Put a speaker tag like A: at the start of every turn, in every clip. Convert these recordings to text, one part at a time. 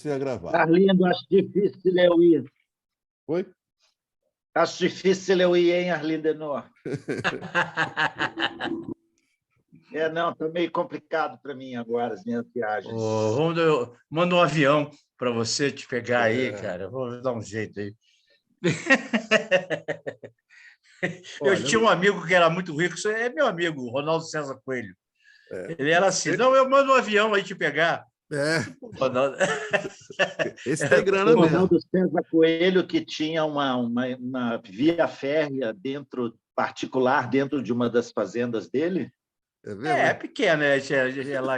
A: a gravar.
B: Arlindo, acho difícil eu ir.
A: Oi?
B: Acho difícil eu ir, hein, Arlindo Enor? Não, está meio complicado para mim agora as minhas viagens.
C: Manda um avião para você te pegar aí, cara. Vou dar um jeito aí. Eu tinha um amigo que era muito rico, isso é meu amigo, Ronaldo César Coelho. Ele era assim, não, eu mando um avião aí te pegar. Ronaldo...
A: Esse tem grana mesmo.
B: Ronaldo César Coelho, que tinha uma via férrea particular dentro de uma das fazendas dele.
C: É pequena, né? Lá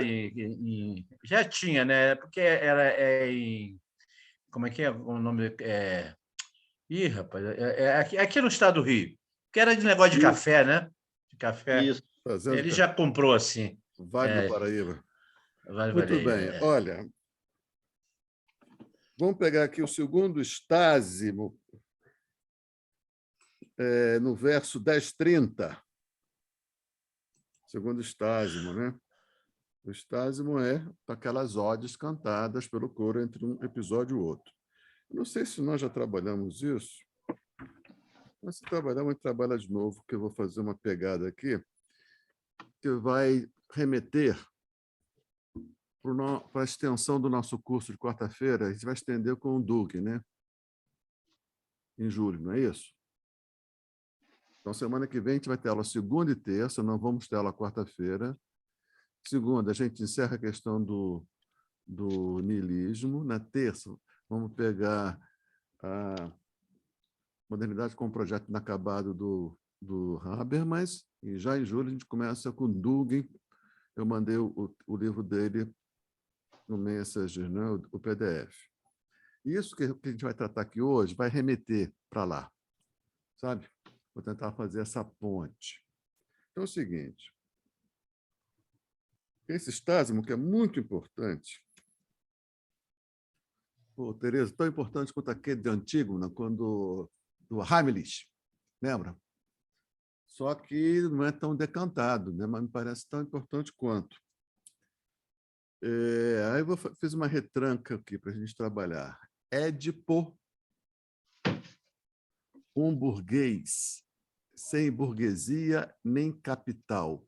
C: já tinha, né? Porque era em... Como é que é o nome? Ih, rapaz, aqui no estado do Rio, que era de negócio de café, né? De café.
B: Isso.
C: Ele já comprou assim.
A: Vale do Paraíba.
C: Vale
A: Muito
C: Paraíba,
A: bem. Olha, vamos pegar aqui o segundo estásimo, no verso 10:30. Segundo estásimo, né? O estásimo é aquelas odes cantadas pelo coro entre um episódio e outro. Não sei se nós já trabalhamos isso, mas se trabalhar, trabalha de novo, que eu vou fazer uma pegada aqui que vai remeter para a extensão do nosso curso de quarta-feira. A gente vai estender com o Duque, né? Em julho, não é isso? Então, semana que vem, a gente vai ter aula segunda e terça, não vamos ter aula quarta-feira. Segunda, a gente encerra a questão do niilismo. Na terça, vamos pegar a modernidade com o projeto inacabado do Habermas, e já em julho a gente começa com Dugin. Eu mandei o livro dele no Messenger, né? O PDF. Isso que a gente vai tratar aqui hoje vai remeter para lá, sabe? Vou tentar fazer essa ponte. Então é o seguinte, esse estásimo, que é muito importante, Tereza, tão importante quanto aquele de Antígona, quando do Heimlich, lembra? Só que não é tão decantado, né? Mas me parece tão importante quanto. Aí eu fiz uma retranca aqui para a gente trabalhar. Édipo, um burguês sem burguesia nem capital.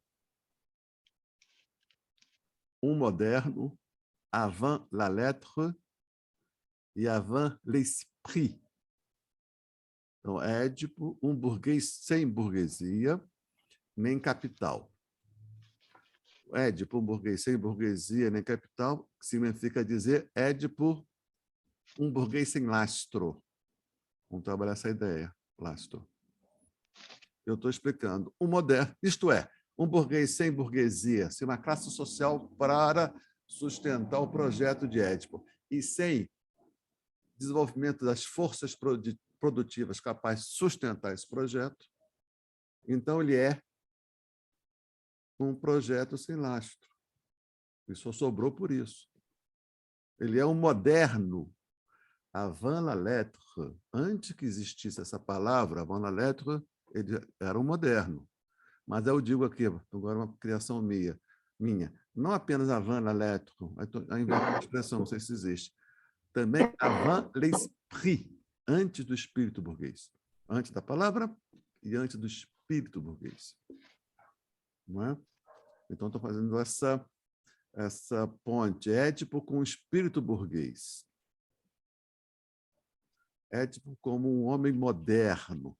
A: Um moderno, avant la lettre e avant l'esprit. Então, Édipo, um burguês sem burguesia nem capital. Édipo, um burguês sem burguesia nem capital, significa dizer Édipo, um burguês sem lastro. Vamos trabalhar essa ideia, lastro. Eu estou explicando. Um moderno, isto é, um burguês sem burguesia, sem uma classe social para sustentar o projeto de Édipo e sem desenvolvimento das forças produtivas capazes de sustentar esse projeto, então ele é um projeto sem lastro. E só sobrou por isso. Ele é um moderno. Avant la lettre, antes que existisse essa palavra, avant la lettre, ele era um moderno. Mas eu digo aqui, agora uma criação minha, não apenas avant la lettre, a inventar uma expressão, não sei se existe, também avant l'esprit, antes do espírito burguês. Antes da palavra e antes do espírito burguês. Não é? Então, estou fazendo essa ponte. Édipo com o espírito burguês. Édipo como um homem moderno,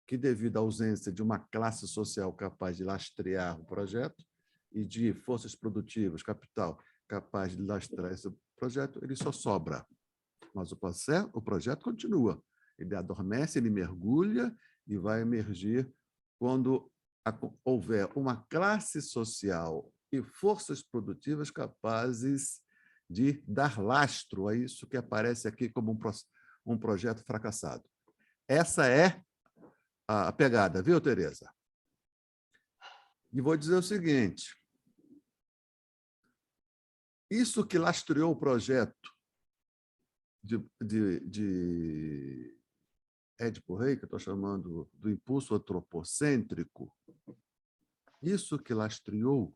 A: que, devido à ausência de uma classe social capaz de lastrear o projeto e de forças produtivas, capital, capaz de lastrear esse projeto, ele só sobra. Mas o projeto continua. Ele adormece, ele mergulha e vai emergir quando houver uma classe social e forças produtivas capazes de dar lastro a isso que aparece aqui como um projeto fracassado. Essa é a pegada, viu, Tereza? E vou dizer o seguinte, isso que lastreou o projeto de Édipo Rei, que eu estou chamando do impulso antropocêntrico, isso que lastreou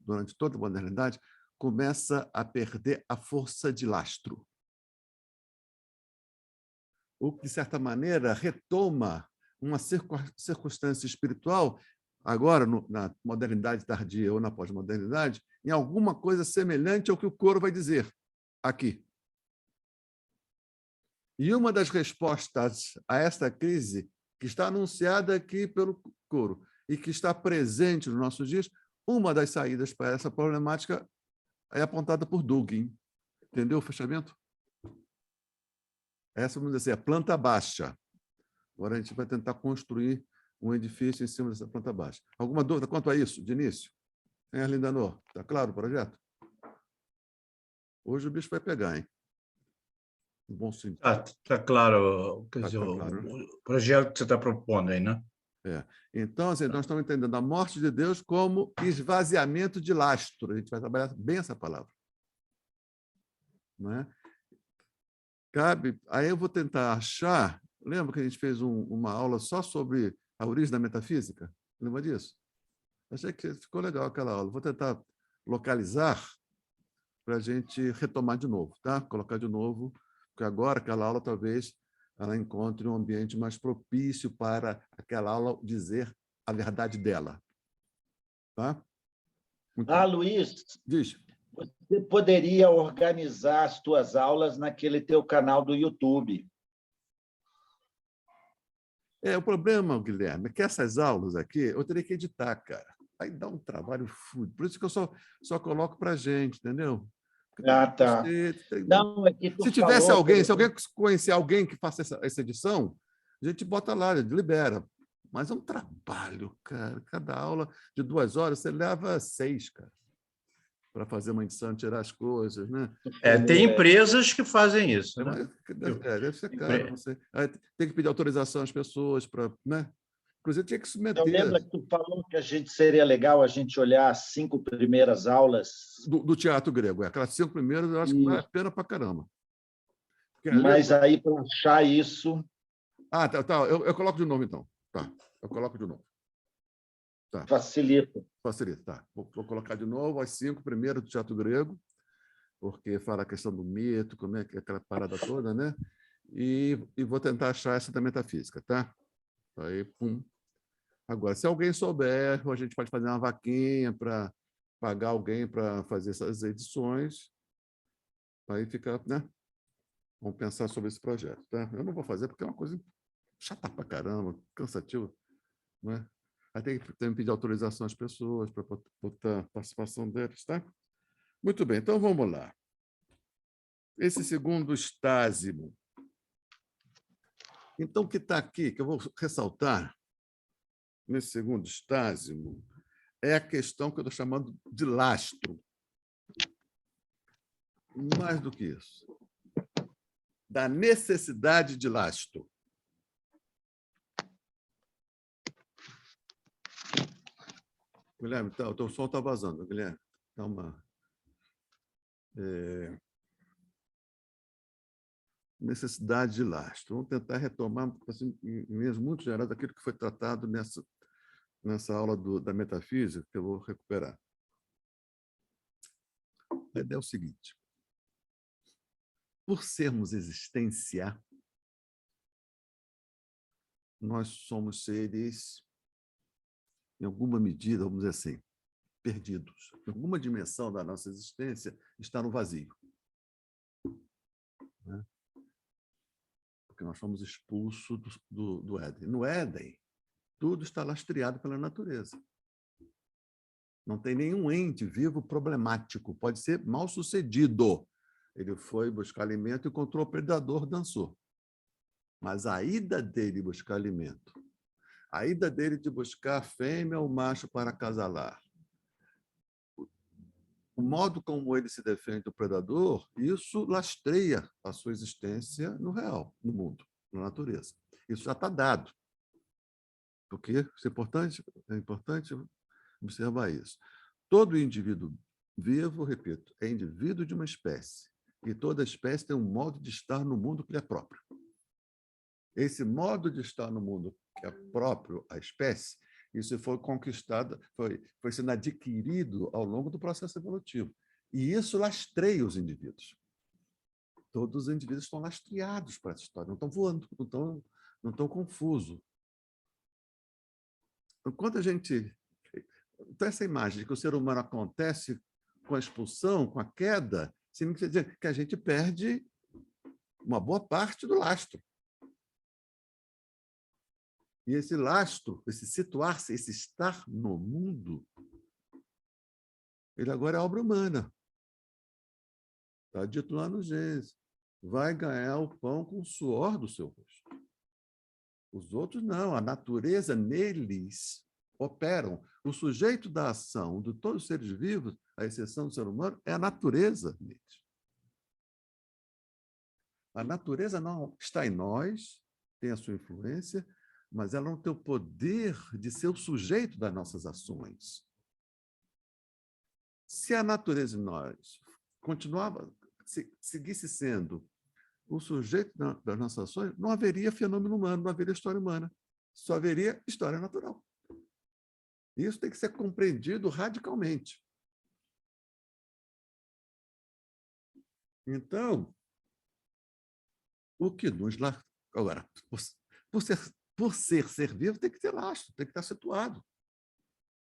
A: durante toda a modernidade, começa a perder a força de lastro. O que, de certa maneira, retoma uma circunstância espiritual, agora, na modernidade tardia ou na pós-modernidade, em alguma coisa semelhante ao que o coro vai dizer aqui. E uma das respostas a esta crise, que está anunciada aqui pelo coro e que está presente nos nossos dias, uma das saídas para essa problemática é apontada por Dugin. Entendeu o fechamento? Essa, vamos dizer assim, é a planta baixa. Agora a gente vai tentar construir um edifício em cima dessa planta baixa. Alguma dúvida quanto a isso, de início? Hein, Arlindo Anor? Está claro o projeto? Hoje o bicho vai pegar, hein? No bom sentido.
C: Tá claro, quer
A: Tá
C: dizer,
A: claro, né?
C: o projeto que você está propondo aí, né?
A: Então, assim, nós estamos entendendo a morte de Deus como esvaziamento de lastro. A gente vai trabalhar bem essa palavra. Não é? Cabe. Aí eu vou tentar achar. Lembra que a gente fez uma aula só sobre a origem da metafísica? Lembra disso? Achei que ficou legal aquela aula. Vou tentar localizar para a gente retomar de novo, tá? Colocar de novo, porque agora aquela aula talvez ela encontre um ambiente mais propício para aquela aula dizer a verdade dela. Tá? Muito bem.
B: Luiz,
A: Diz.
B: você poderia organizar as tuas aulas naquele teu canal do YouTube.
A: O problema, Guilherme, é que essas aulas aqui eu teria que editar, cara. Aí dá um trabalho fudido. Por isso que eu só coloco para a gente, entendeu?
B: Tá. Não, é que tu
A: se tivesse
B: falou,
A: alguém, se alguém conhecer alguém que faça essa edição, a gente bota lá, libera. Mas é um trabalho, cara. Cada aula de 2 horas, você leva 6, cara, para fazer uma edição, tirar as coisas, né?
C: Tem empresas que fazem isso, né?
A: Deve ser caro. Você tem que pedir autorização às pessoas para, né? Inclusive, tinha que submeter.
B: Eu lembro que tu falou que seria legal a gente olhar as 5 primeiras aulas
A: do teatro grego. Aquelas 5 primeiras, eu acho que vale a pena para caramba.
B: Mas aí, para achar isso...
A: tá. Eu coloco de novo, então. Tá, eu coloco de novo. Tá.
B: Facilita,
A: tá. Vou colocar de novo as 5 primeiras do teatro grego, porque fala a questão do mito, como é que aquela parada toda, né? E vou tentar achar essa da metafísica, tá? Aí, pum. Agora, se alguém souber, a gente pode fazer uma vaquinha para pagar alguém para fazer essas edições. Aí fica, né? Vamos pensar sobre esse projeto, tá? Eu não vou fazer porque é uma coisa chata pra caramba, cansativa, não é? Aí tem que pedir autorização às pessoas para botar a participação deles, tá? Muito bem, então vamos lá. Esse segundo estásimo. Então, o que está aqui, que eu vou ressaltar, nesse segundo estásimo, é a questão que eu estou chamando de lastro. Mais do que isso, da necessidade de lastro. Guilherme, o teu som está vazando, Guilherme. Dá uma... necessidade de lastro. Vamos tentar retomar, assim, em linhas muito gerais, aquilo que foi tratado nessa aula da metafísica, que eu vou recuperar. A ideia é o seguinte: por sermos existência, nós somos seres, em alguma medida, vamos dizer assim, perdidos. Em alguma dimensão da nossa existência está no vazio. Né? Porque nós fomos expulsos do Éden. No Éden, tudo está lastreado pela natureza. Não tem nenhum ente vivo problemático. Pode ser mal sucedido. Ele foi buscar alimento e encontrou o predador, dançou. Mas a ida dele buscar alimento, a ida dele de buscar a fêmea ou macho para acasalar, o modo como ele se defende do predador, isso lastreia a sua existência no real, no mundo, na natureza. Isso já está dado. Porque isso é importante observar isso. Todo indivíduo vivo, repito, é indivíduo de uma espécie. E toda espécie tem um modo de estar no mundo que lhe é próprio. Esse modo de estar no mundo que é próprio à espécie, isso foi conquistado, foi sendo adquirido ao longo do processo evolutivo. E isso lastreia os indivíduos. Todos os indivíduos estão lastreados para essa história, não estão voando, não estão confusos. Quando a gente... Então, essa imagem de que o ser humano acontece com a expulsão, com a queda, significa dizer que a gente perde uma boa parte do lastro. E esse lastro, esse situar-se, esse estar no mundo, ele agora é obra humana. Está dito lá no Gênesis. Vai ganhar o pão com o suor do seu rosto. Os outros não, a natureza neles operam. O sujeito da ação de todos os seres vivos, à exceção do ser humano, é a natureza neles. A natureza não está em nós, tem a sua influência, mas ela não tem o poder de ser o sujeito das nossas ações. Se a natureza em nós seguisse sendo o sujeito das nossas ações, não haveria fenômeno humano, não haveria história humana. Só haveria história natural. Isso tem que ser compreendido radicalmente. Então, o que nos... Agora, por ser vivo, tem que ter lastro, tem que estar situado.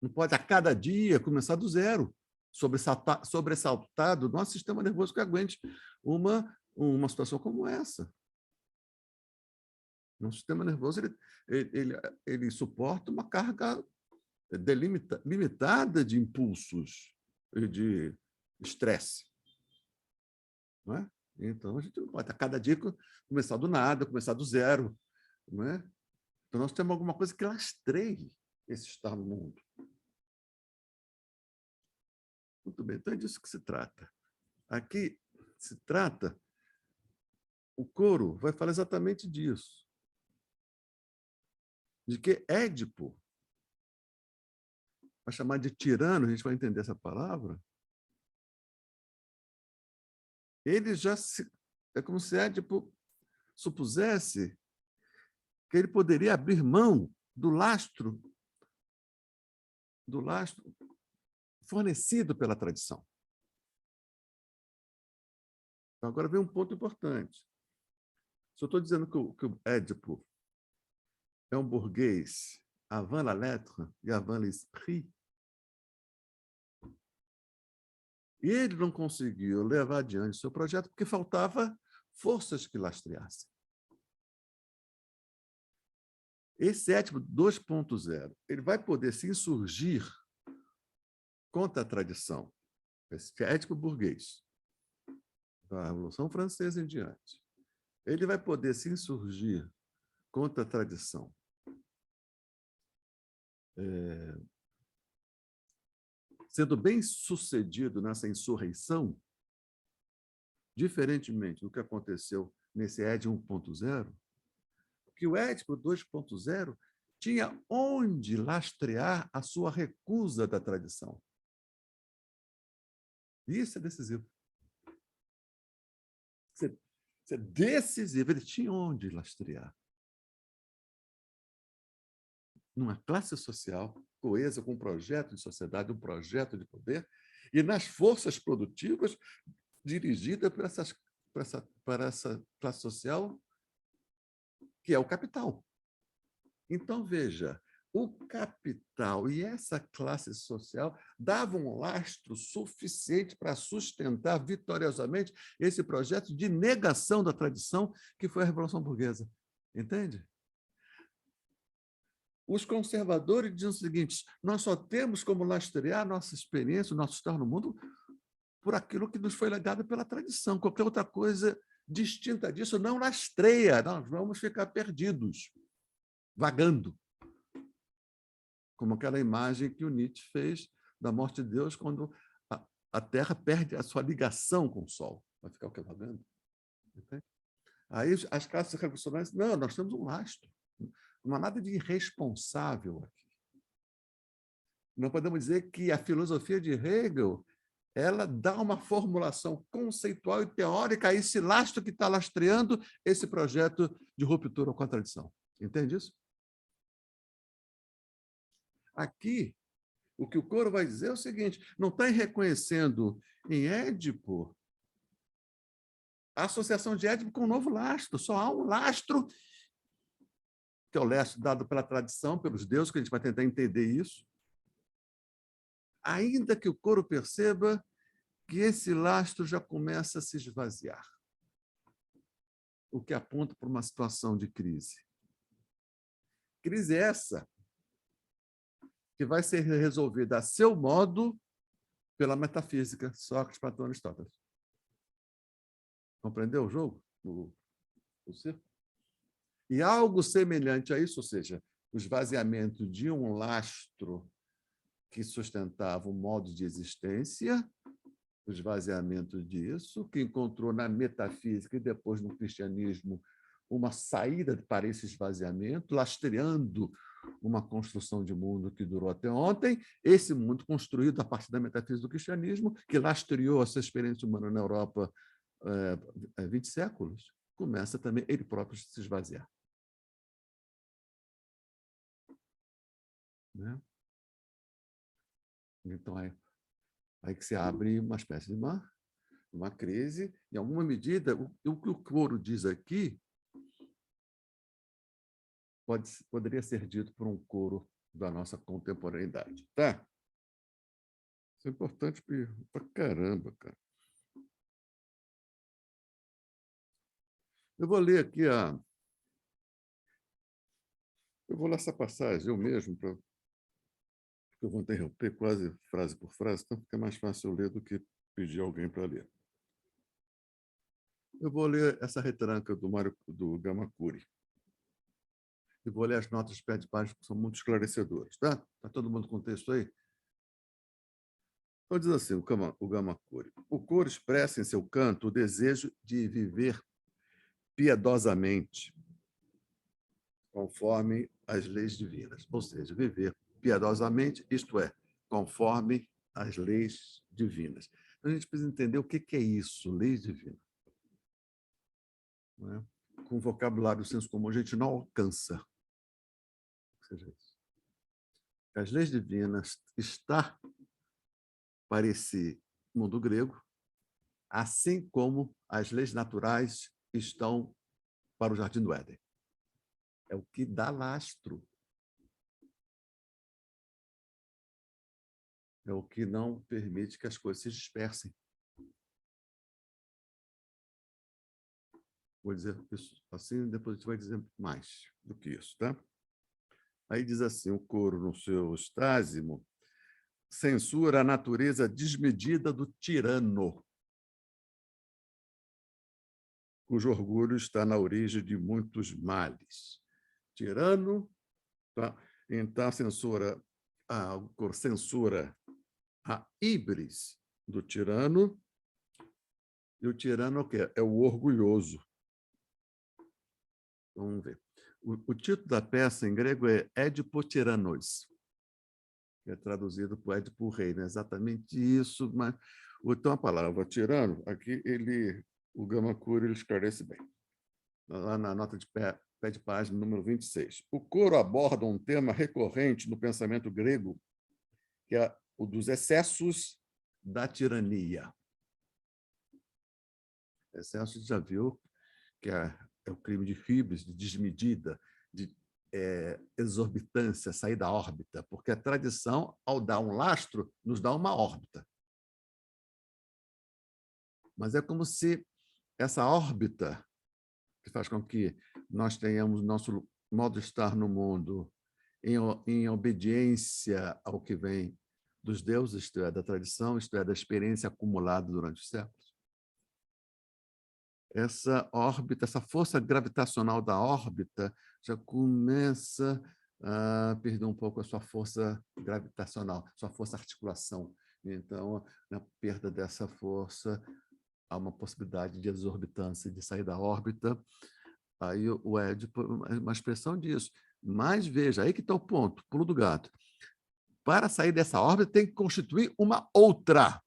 A: Não pode, a cada dia, começar do zero, sobressaltado do nosso sistema nervoso que aguente uma situação como essa. Nosso sistema nervoso ele suporta uma carga limitada de impulsos e de estresse. Não é? Então, a gente não pode, a cada dia, começar do nada, começar do zero. Não é? Então, nós temos alguma coisa que lastreie esse estar no mundo. Muito bem, então é disso que se trata. Aqui se trata, o coro vai falar exatamente disso. De que Édipo, vai chamar de tirano, a gente vai entender essa palavra, ele já é como se Édipo supusesse que ele poderia abrir mão do lastro fornecido pela tradição. Então, agora vem um ponto importante. Se eu estou dizendo que o Édipo é um burguês avant la lettre e avant l'esprit, e ele não conseguiu levar adiante seu projeto porque faltava forças que lastreassem. Esse Édipo 2.0, ele vai poder se insurgir contra a tradição. Esse Édipo burguês, da Revolução Francesa em diante. Ele vai poder se insurgir contra a tradição. Sendo bem sucedido nessa insurreição, diferentemente do que aconteceu nesse Édipo 1.0, que o Édipo 2.0 tinha onde lastrear a sua recusa da tradição. Isso é decisivo. Isso é decisivo. Ele tinha onde lastrear. Numa classe social coesa, com um projeto de sociedade, um projeto de poder, e nas forças produtivas dirigidas para essa classe social, que é o capital. Então, veja, o capital e essa classe social davam um lastro suficiente para sustentar vitoriosamente esse projeto de negação da tradição que foi a Revolução Burguesa. Entende? Os conservadores dizem o seguinte: nós só temos como lastrear nossa experiência, o nosso estar no mundo, por aquilo que nos foi legado pela tradição. Qualquer outra coisa distinta disso não lastreia, nós vamos ficar perdidos, vagando. Como aquela imagem que o Nietzsche fez da morte de Deus, quando a Terra perde a sua ligação com o Sol. Vai ficar o quê? Vagando? Entende? Aí as classes revolucionárias, não, nós temos um lastro. Não há nada de irresponsável aqui. Não podemos dizer que a filosofia de Hegel ela dá uma formulação conceitual e teórica a esse lastro que está lastreando esse projeto de ruptura com a tradição. Entende isso? Aqui, O que o coro vai dizer é o seguinte: não está reconhecendo em Édipo a associação de Édipo com o novo lastro. Só há um lastro, que é o lastro dado pela tradição, pelos deuses, que a gente vai tentar entender isso. Ainda que o coro perceba que esse lastro já começa a se esvaziar, o que aponta para uma situação de crise. Crise essa que vai ser resolvida a seu modo pela metafísica, Sócrates, Platão e Aristóteles. Compreendeu o jogo? O circo? E algo semelhante a isso, ou seja, o esvaziamento de um lastro que sustentava um modo de existência, o esvaziamento disso, que encontrou na metafísica e depois no cristianismo uma saída para esse esvaziamento, lastreando uma construção de mundo que durou até ontem, esse mundo construído a partir da metafísica do cristianismo, que lastreou essa experiência humana na Europa 20 séculos, começa também ele próprio a se esvaziar. Né? Então, aí que se abre uma espécie de uma crise, em alguma medida, o que o coro diz aqui poderia ser dito por um coro da nossa contemporaneidade. Tá? Isso é importante para caramba, cara. Eu vou ler aqui eu vou ler essa passagem, eu mesmo, eu vou interromper quase frase por frase, então fica mais fácil eu ler do que pedir alguém para ler. Eu vou ler essa retranca do Gamakuri. E vou ler as notas de pé de página, que são muito esclarecedoras. Tá? Está todo mundo com o texto aí? Então, diz assim, o Gamakuri. O coro expressa em seu canto o desejo de viver piedosamente, conforme as leis divinas. Ou seja, viver piedosamente, isto é, conforme as leis divinas. Então, a gente precisa entender o que é isso, leis divinas. Não é? Com o vocabulário do senso comum, a gente não alcança. Seja isso. As leis divinas estão para esse mundo grego, assim como as leis naturais estão para o Jardim do Éden. É o que dá lastro. É o que não permite que as coisas se dispersem. Vou dizer isso assim, depois a gente vai dizer mais do que isso, tá? Aí diz assim, o coro, no seu estásimo, censura a natureza desmedida do tirano, cujo orgulho está na origem de muitos males. Tirano, tá? Então censura a híbris do tirano, e o tirano é o quê? É o orgulhoso. Vamos ver. O título da peça em grego é Édipo Tiranos, que é traduzido por Édipo Rei, não é exatamente isso, mas então a palavra tirano, aqui o Gamakuri ele esclarece bem. Lá na nota de pé de página número 26. O coro aborda um tema recorrente no pensamento grego, que é o dos excessos da tirania. Excesso, já viu, que é o crime de híbris, de desmedida, de exorbitância, sair da órbita, porque a tradição, ao dar um lastro, nos dá uma órbita. Mas é como se essa órbita, que faz com que nós tenhamos nosso modo de estar no mundo em obediência ao que vem dos deuses, isto é, da tradição, isto é, da experiência acumulada durante os séculos. Essa órbita, essa força gravitacional da órbita já começa a perder um pouco a sua força gravitacional, sua força articulação. Então, na perda dessa força, há uma possibilidade de exorbitância, de sair da órbita. Aí o Édipo é uma expressão disso. Mas veja, aí que está o ponto, pulo do gato. Para sair dessa órbita, tem que constituir uma outra.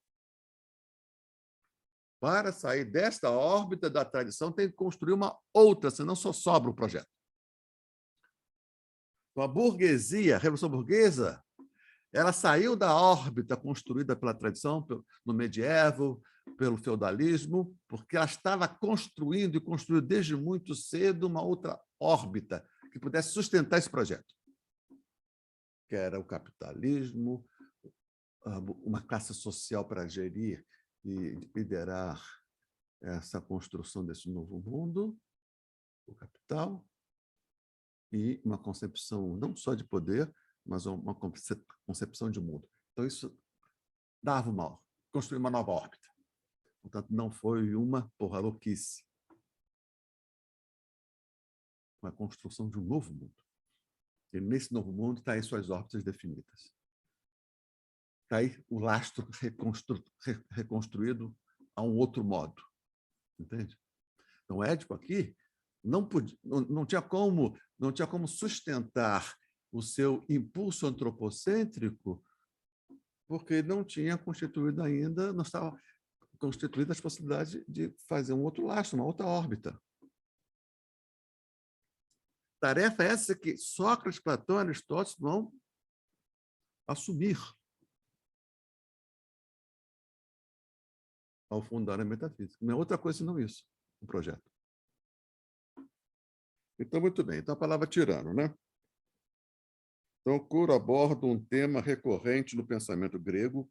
A: Para sair desta órbita da tradição, tem que construir uma outra, senão só sobra o projeto. Então, a burguesia, a Revolução Burguesa, Ela saiu da órbita construída pela tradição, no medievo, pelo feudalismo, porque ela estava construindo e construiu desde muito cedo uma outra órbita que pudesse sustentar esse projeto, que era o capitalismo, uma classe social para gerir e liderar essa construção desse novo mundo, o capital, e uma concepção não só de poder, mas uma concepção de mundo. Então, isso dava construir uma nova órbita. Portanto, não foi uma louquice. Uma construção de um novo mundo. E nesse novo mundo está aí suas órbitas definidas. Está aí o lastro reconstruído a um outro modo. Entende? Então, Édipo aqui não tinha como sustentar o seu impulso antropocêntrico, porque não tinha constituído ainda, não estava constituída as possibilidades de fazer um outro lastro, uma outra órbita. Tarefa essa que Sócrates, Platão e Aristóteles vão assumir ao fundar a metafísica. Não é outra coisa senão isso, o projeto. Então, muito bem. Então, a palavra tirano, né? Então, Coro aborda um tema recorrente no pensamento grego,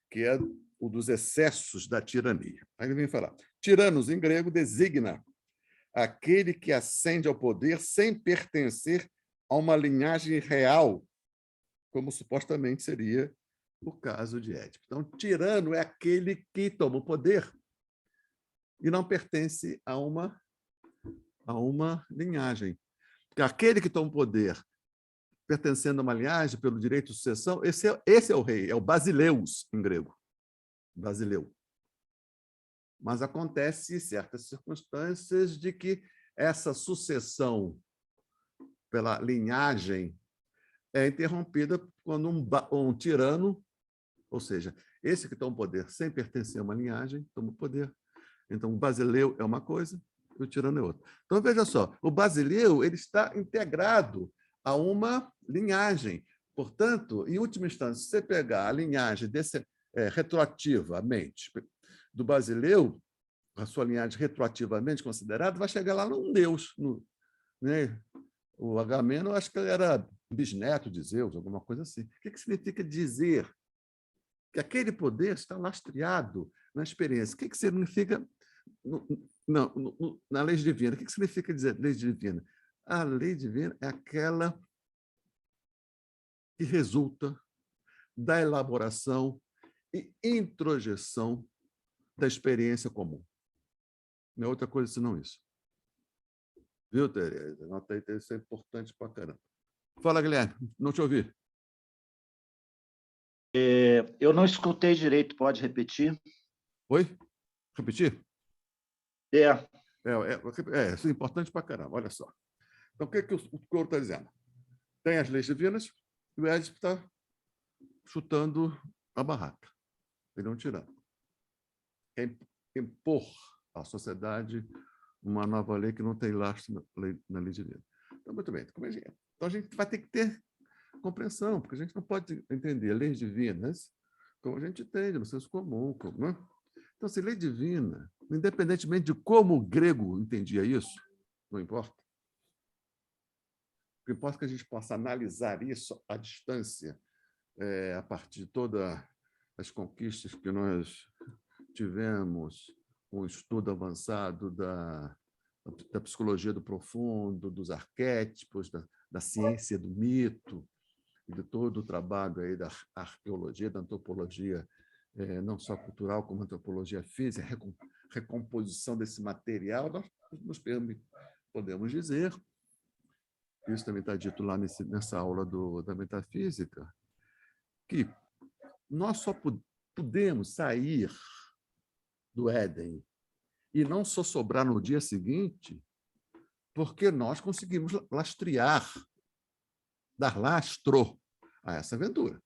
A: que é o dos excessos da tirania. Aí ele vem falar. Tiranos, em grego, designa aquele que ascende ao poder sem pertencer a uma linhagem real, como supostamente seria o caso de Édipo. Então, tirano é aquele que toma o poder e não pertence a uma linhagem. Porque aquele que toma o poder pertencendo a uma linhagem pelo direito de sucessão, esse é o rei, é o basileus em grego. Basileu. Mas acontece certas circunstâncias de que essa sucessão pela linhagem é interrompida quando um tirano, ou seja, esse que toma o poder sem pertencer a uma linhagem, toma o poder. Então, o basileu é uma coisa e o tirano é outra. Então, veja só, o basileu ele está integrado a uma linhagem. Portanto, em última instância, se você pegar a linhagem retroativamente do basileu, a sua linhagem retroativamente considerada, vai chegar lá num deus. Né? O Agamemnon, acho que ele era bisneto de Zeus, alguma coisa assim. O que significa dizer que aquele poder está lastreado na experiência? O que significa na lei divina? O que significa dizer lei divina? A lei divina é aquela que resulta da elaboração e introjeção da experiência comum. Não é outra coisa senão isso. Viu, Tereza? Nota aí, isso é importante para caramba. Fala, Guilherme, não te ouvi.
B: Eu não escutei direito, pode repetir?
A: Oi? Repetir? Isso é importante para caramba, olha só. Então, o que o Coro está dizendo? Tem as leis divinas e o Édipo está chutando a barraca. Ele é um tirano. Quer impor à sociedade uma nova lei que não tem lastro na lei divina. Então, muito bem. Então, a gente vai ter que ter compreensão, porque a gente não pode entender leis divinas como a gente entende no senso comum. Né? Então, se lei divina, independentemente de como o grego entendia isso, não importa. O que importa é que a gente possa analisar isso à distância, a partir de todas as conquistas que nós tivemos, um estudo avançado da psicologia do profundo, dos arquétipos, da ciência do mito, e de todo o trabalho aí da arqueologia, da antropologia, não só cultural, como antropologia física, recomposição desse material, nós podemos dizer, isso também está dito lá nessa aula da metafísica, que nós só podemos sair do Éden e não só sobrar no dia seguinte, porque nós conseguimos lastrear, dar lastro a essa aventura.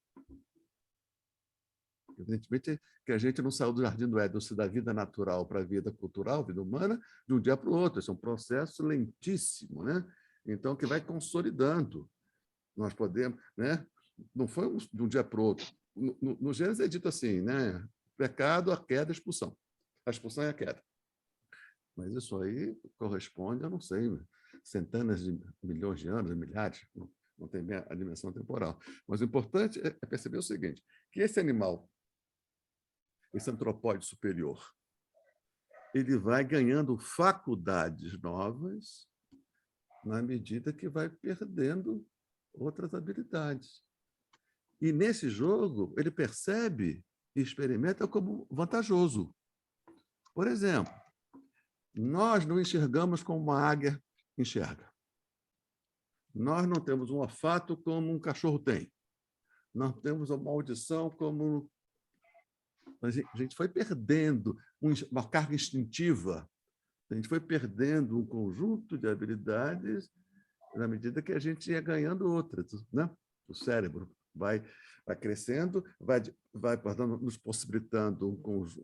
A: Evidentemente que a gente não saiu do jardim do Éden, da vida natural para a vida cultural, vida humana, de um dia para o outro. Esse é um processo lentíssimo, né? Então, que vai consolidando. Nós podemos, né? não foi de um dia para o outro. No Gênesis é dito assim, né? Pecado, a queda, a expulsão. A expulsão é a queda. Mas isso aí corresponde, eu não sei, centenas de milhões de anos, milhares, não tem a dimensão temporal. Mas o importante é perceber o seguinte, que esse animal, esse antropóide superior, ele vai ganhando faculdades novas na medida que vai perdendo outras habilidades. E, nesse jogo, ele percebe e experimenta como vantajoso. Por exemplo, nós não enxergamos como uma águia enxerga. Nós não temos um olfato como um cachorro tem. Nós temos uma audição como... A gente foi perdendo uma carga instintiva. A gente foi perdendo um conjunto de habilidades na medida que a gente ia ganhando outras, né? O cérebro vai crescendo, vai nos possibilitando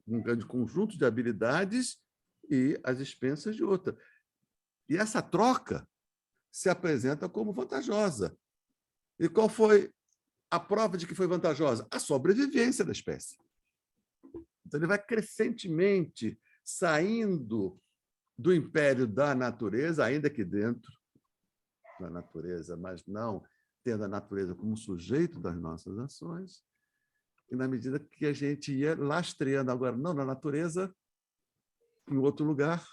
A: um grande conjunto de habilidades e as expensas de outra. E essa troca se apresenta como vantajosa. E qual foi a prova de que foi vantajosa? A sobrevivência da espécie. Então, ele vai crescentemente saindo do império da natureza, ainda que dentro da natureza, mas não tendo a natureza como sujeito das nossas ações, e na medida que a gente ia lastreando agora, não na natureza, em outro lugar,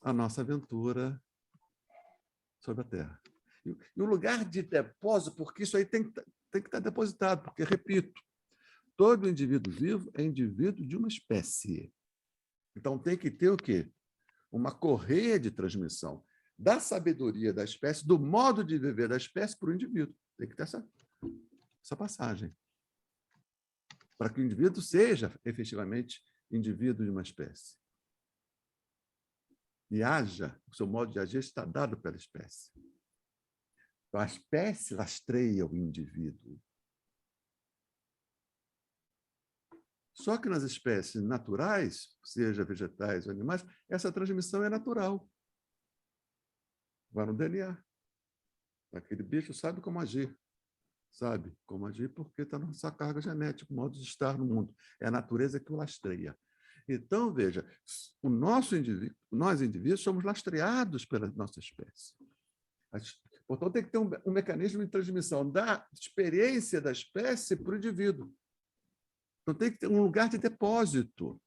A: a nossa aventura sobre a Terra. E o lugar de depósito, porque isso aí tem que estar depositado, porque, repito, todo indivíduo vivo é indivíduo de uma espécie. Então, tem que ter o quê? Uma correia de transmissão da sabedoria da espécie, do modo de viver da espécie para o indivíduo. Tem que ter essa passagem. Para que o indivíduo seja, efetivamente, indivíduo de uma espécie. E haja, o seu modo de agir está dado pela espécie. Então, a espécie lastreia o indivíduo. Só que nas espécies naturais, seja vegetais ou animais, essa transmissão é natural. Vai no DNA. Aquele bicho sabe como agir. Sabe como agir porque está na nossa carga genética, o modo de estar no mundo. É a natureza que o lastreia. Então, veja, nós indivíduos somos lastreados pela nossa espécie. Portanto, tem que ter um mecanismo de transmissão da experiência da espécie para o indivíduo. Então, tem que ter um lugar de depósito.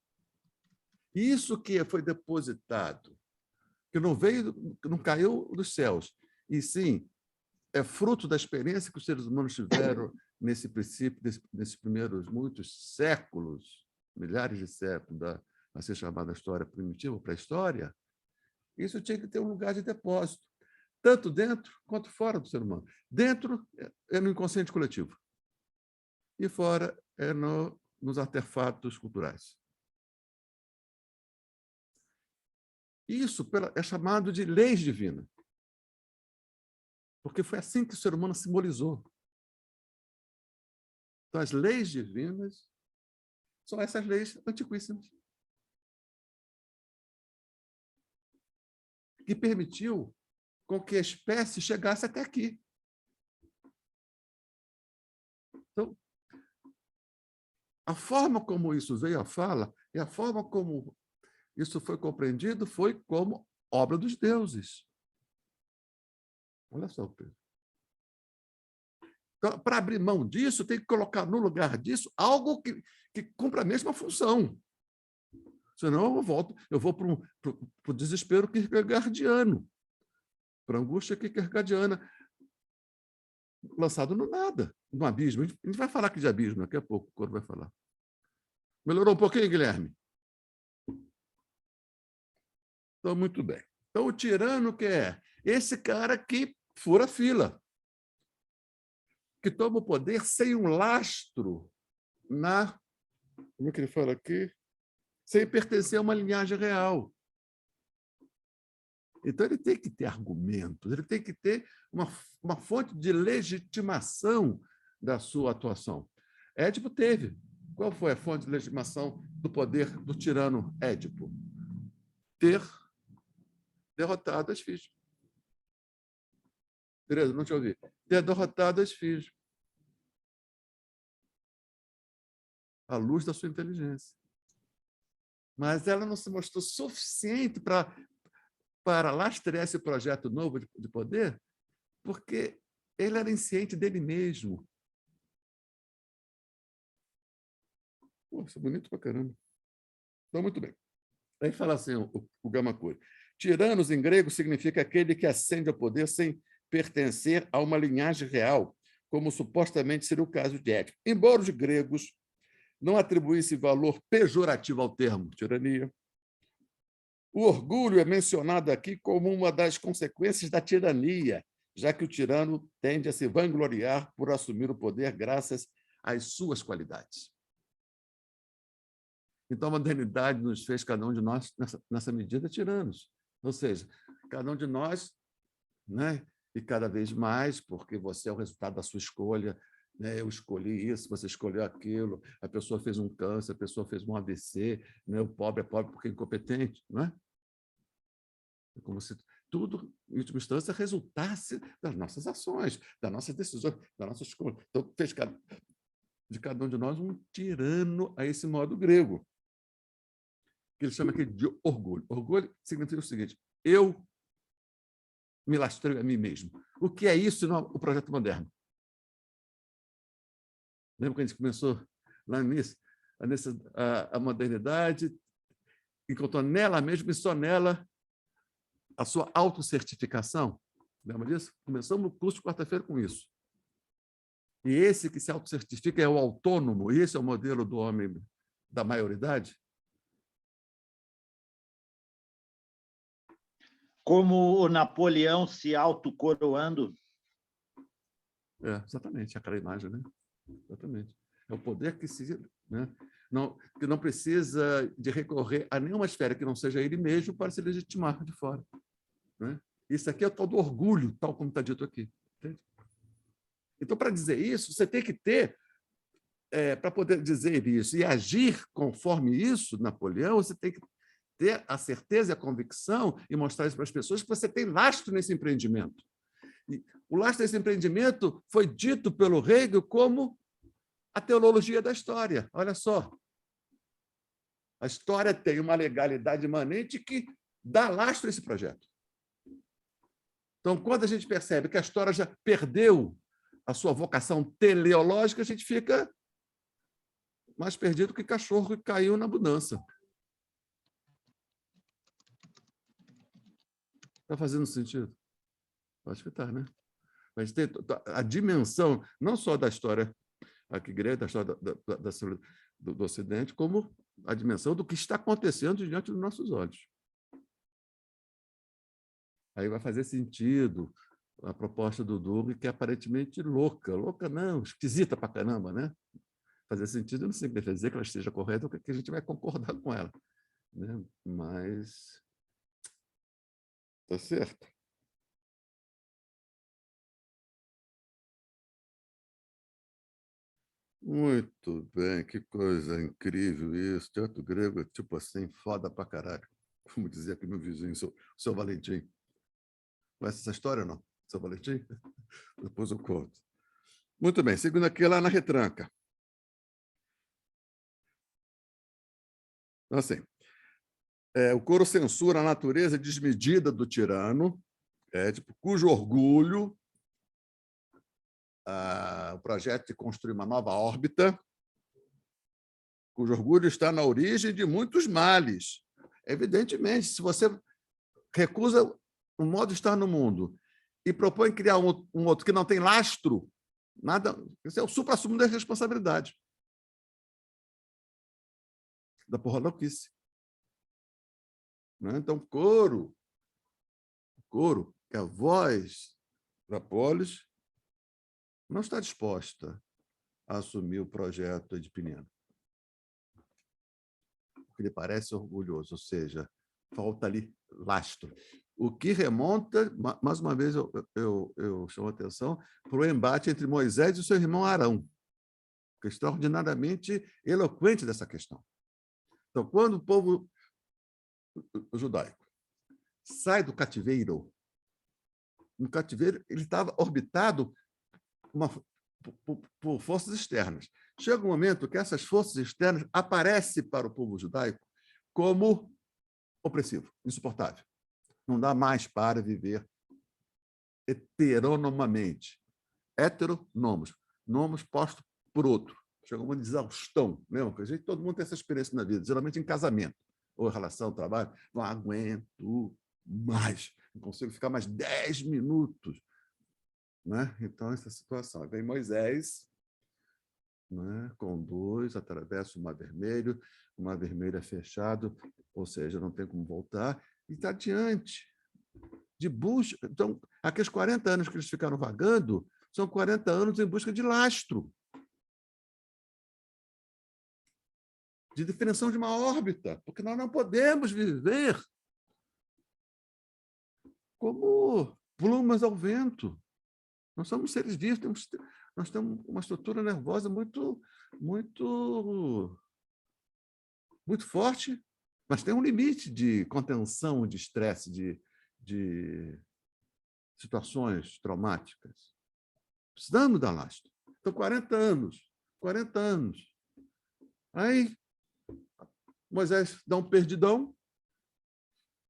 A: Isso que foi depositado, que não veio, que não caiu dos céus, e sim é fruto da experiência que os seres humanos tiveram nesse princípio, nesses primeiros muitos séculos, milhares de séculos, a ser chamada história primitiva, pré-história, isso tinha que ter um lugar de depósito, tanto dentro quanto fora do ser humano. Dentro é no inconsciente coletivo, e fora é nos artefatos culturais. Isso é chamado de leis divinas, porque foi assim que o ser humano simbolizou. Então, as leis divinas são essas leis antiquíssimas, que permitiu com que a espécie chegasse até aqui. Então, a forma como isso veio à fala e a forma como isso foi compreendido foi como obra dos deuses. Olha só, Pedro. Então, para abrir mão disso, tem que colocar no lugar disso algo que cumpra a mesma função. Senão eu vou para o desespero kierkegaardiano, para a angústia kierkegaardiana, lançado no nada, no abismo. A gente vai falar aqui de abismo daqui a pouco, quando vai falar. Melhorou um pouquinho, Guilherme? Então, muito bem. Então, o tirano que é esse cara que fura a fila, que toma o poder sem um lastro como é que ele fala aqui? Sem pertencer a uma linhagem real. Então, ele tem que ter argumentos, ele tem que ter uma fonte de legitimação da sua atuação. Édipo teve. Qual foi a fonte de legitimação do poder do tirano Édipo? Ter derrotado as Esfinge. Tereza, não te ouvi. Ter derrotado as filhas. À luz da sua inteligência. Mas ela não se mostrou suficiente para lastrear esse projeto novo de poder, porque ele era insciente dele mesmo. Pô, isso é bonito pra caramba. Então, muito bem. Aí fala assim o Gamakuri. Tiranos, em grego, significa aquele que ascende ao poder sem pertencer a uma linhagem real, como supostamente seria o caso de Édipo. Embora os gregos não atribuíssem valor pejorativo ao termo tirania, o orgulho é mencionado aqui como uma das consequências da tirania, já que o tirano tende a se vangloriar por assumir o poder graças às suas qualidades. Então, a modernidade nos fez, cada um de nós, nessa medida, tiranos. Ou seja, cada um de nós, né? E cada vez mais, porque você é o resultado da sua escolha, né? Eu escolhi isso, você escolheu aquilo, a pessoa fez um câncer, a pessoa fez um AVC, né? O pobre é pobre porque é incompetente. Não é? É como se tudo, em última instância, resultasse das nossas ações, das nossas decisões, da nossa escolha. Então, fez de cada um de nós um tirano a esse modo grego, que ele chama aqui de orgulho. Orgulho significa o seguinte: eu me lastreio a mim mesmo. O que é isso no projeto moderno? Lembra que a gente começou lá no início? A modernidade encontrou nela mesma e só nela a sua autocertificação. Lembra disso? Começamos o curso de quarta-feira com isso. E esse que se autocertifica é o autônomo, e esse é o modelo do homem da maioridade.
B: Como o Napoleão se autocoroando.
A: Exatamente, aquela imagem, né? Exatamente. É o poder que que não precisa de recorrer a nenhuma esfera que não seja ele mesmo para se legitimar de fora. Né? Isso aqui é o tal do orgulho, tal como está dito aqui. Entende? Então, para dizer isso, você tem que ter, para poder dizer isso e agir conforme isso, Napoleão, você tem que ter a certeza e a convicção e mostrar isso para as pessoas que você tem lastro nesse empreendimento. E o lastro desse empreendimento foi dito pelo Hegel como a teologia da história. Olha só. A história tem uma legalidade imanente que dá lastro a esse projeto. Então, quando a gente percebe que a história já perdeu a sua vocação teleológica, a gente fica mais perdido que cachorro que caiu na mudança. Está fazendo sentido? Acho que está, né? Mas tem a dimensão, não só da história aqui grega, da história do Ocidente, como a dimensão do que está acontecendo diante dos nossos olhos. Aí vai fazer sentido a proposta do Doug, que é aparentemente louca. Louca não, esquisita pra caramba, né? Fazer sentido não significa dizer que ela esteja correta ou que a gente vai concordar com ela. Né? Mas está certo. Muito bem, que coisa incrível isso. Teatro grego, tipo assim, foda pra caralho. Como dizia aqui meu vizinho, o seu Valentim. Conhece essa história ou não? Seu Valentim? Depois eu conto. Muito bem, seguindo aqui lá na retranca. Então, assim, o coro censura a natureza desmedida do tirano, Édipo, cujo orgulho, o projeto de construir uma nova órbita, cujo orgulho está na origem de muitos males. Evidentemente, se você recusa um modo de estar no mundo e propõe criar um outro que não tem lastro, nada, isso é o supra-sumo da responsabilidade. Da porra louquice. Então, coro, que é a voz da polis, não está disposta a assumir o projeto edipiniano. Porque lhe parece orgulhoso, ou seja, falta ali lastro. O que remonta, mais uma vez eu chamo a atenção, para o embate entre Moisés e o seu irmão Arão, que é extraordinariamente eloquente dessa questão. Então, quando o povo judaico sai do cativeiro, no cativeiro, ele estava orbitado por forças externas. Chega um momento que essas forças externas aparecem para o povo judaico como opressivo, insuportável. Não dá mais para viver heteronomamente. Heteronomos, nomos posto por outro. Chega uma exaustão, lembra? Porque todo mundo tem essa experiência na vida, geralmente em casamento ou em relação ao trabalho. Não aguento mais, não consigo ficar mais 10 minutos. Né? Então, essa situação. Vem Moisés, né, conduz, atravessa o Mar Vermelho é fechado, ou seja, não tem como voltar, e está diante de busca. Então, aqueles 40 anos que eles ficaram vagando são 40 anos em busca de lastro, de definição de uma órbita, porque nós não podemos viver como plumas ao vento. Nós somos seres vivos, nós temos uma estrutura nervosa muito forte, mas tem um limite de contenção de estresse, de situações traumáticas. Precisamos dar lastro. Então, 40 anos. Aí, Moisés dá um perdidão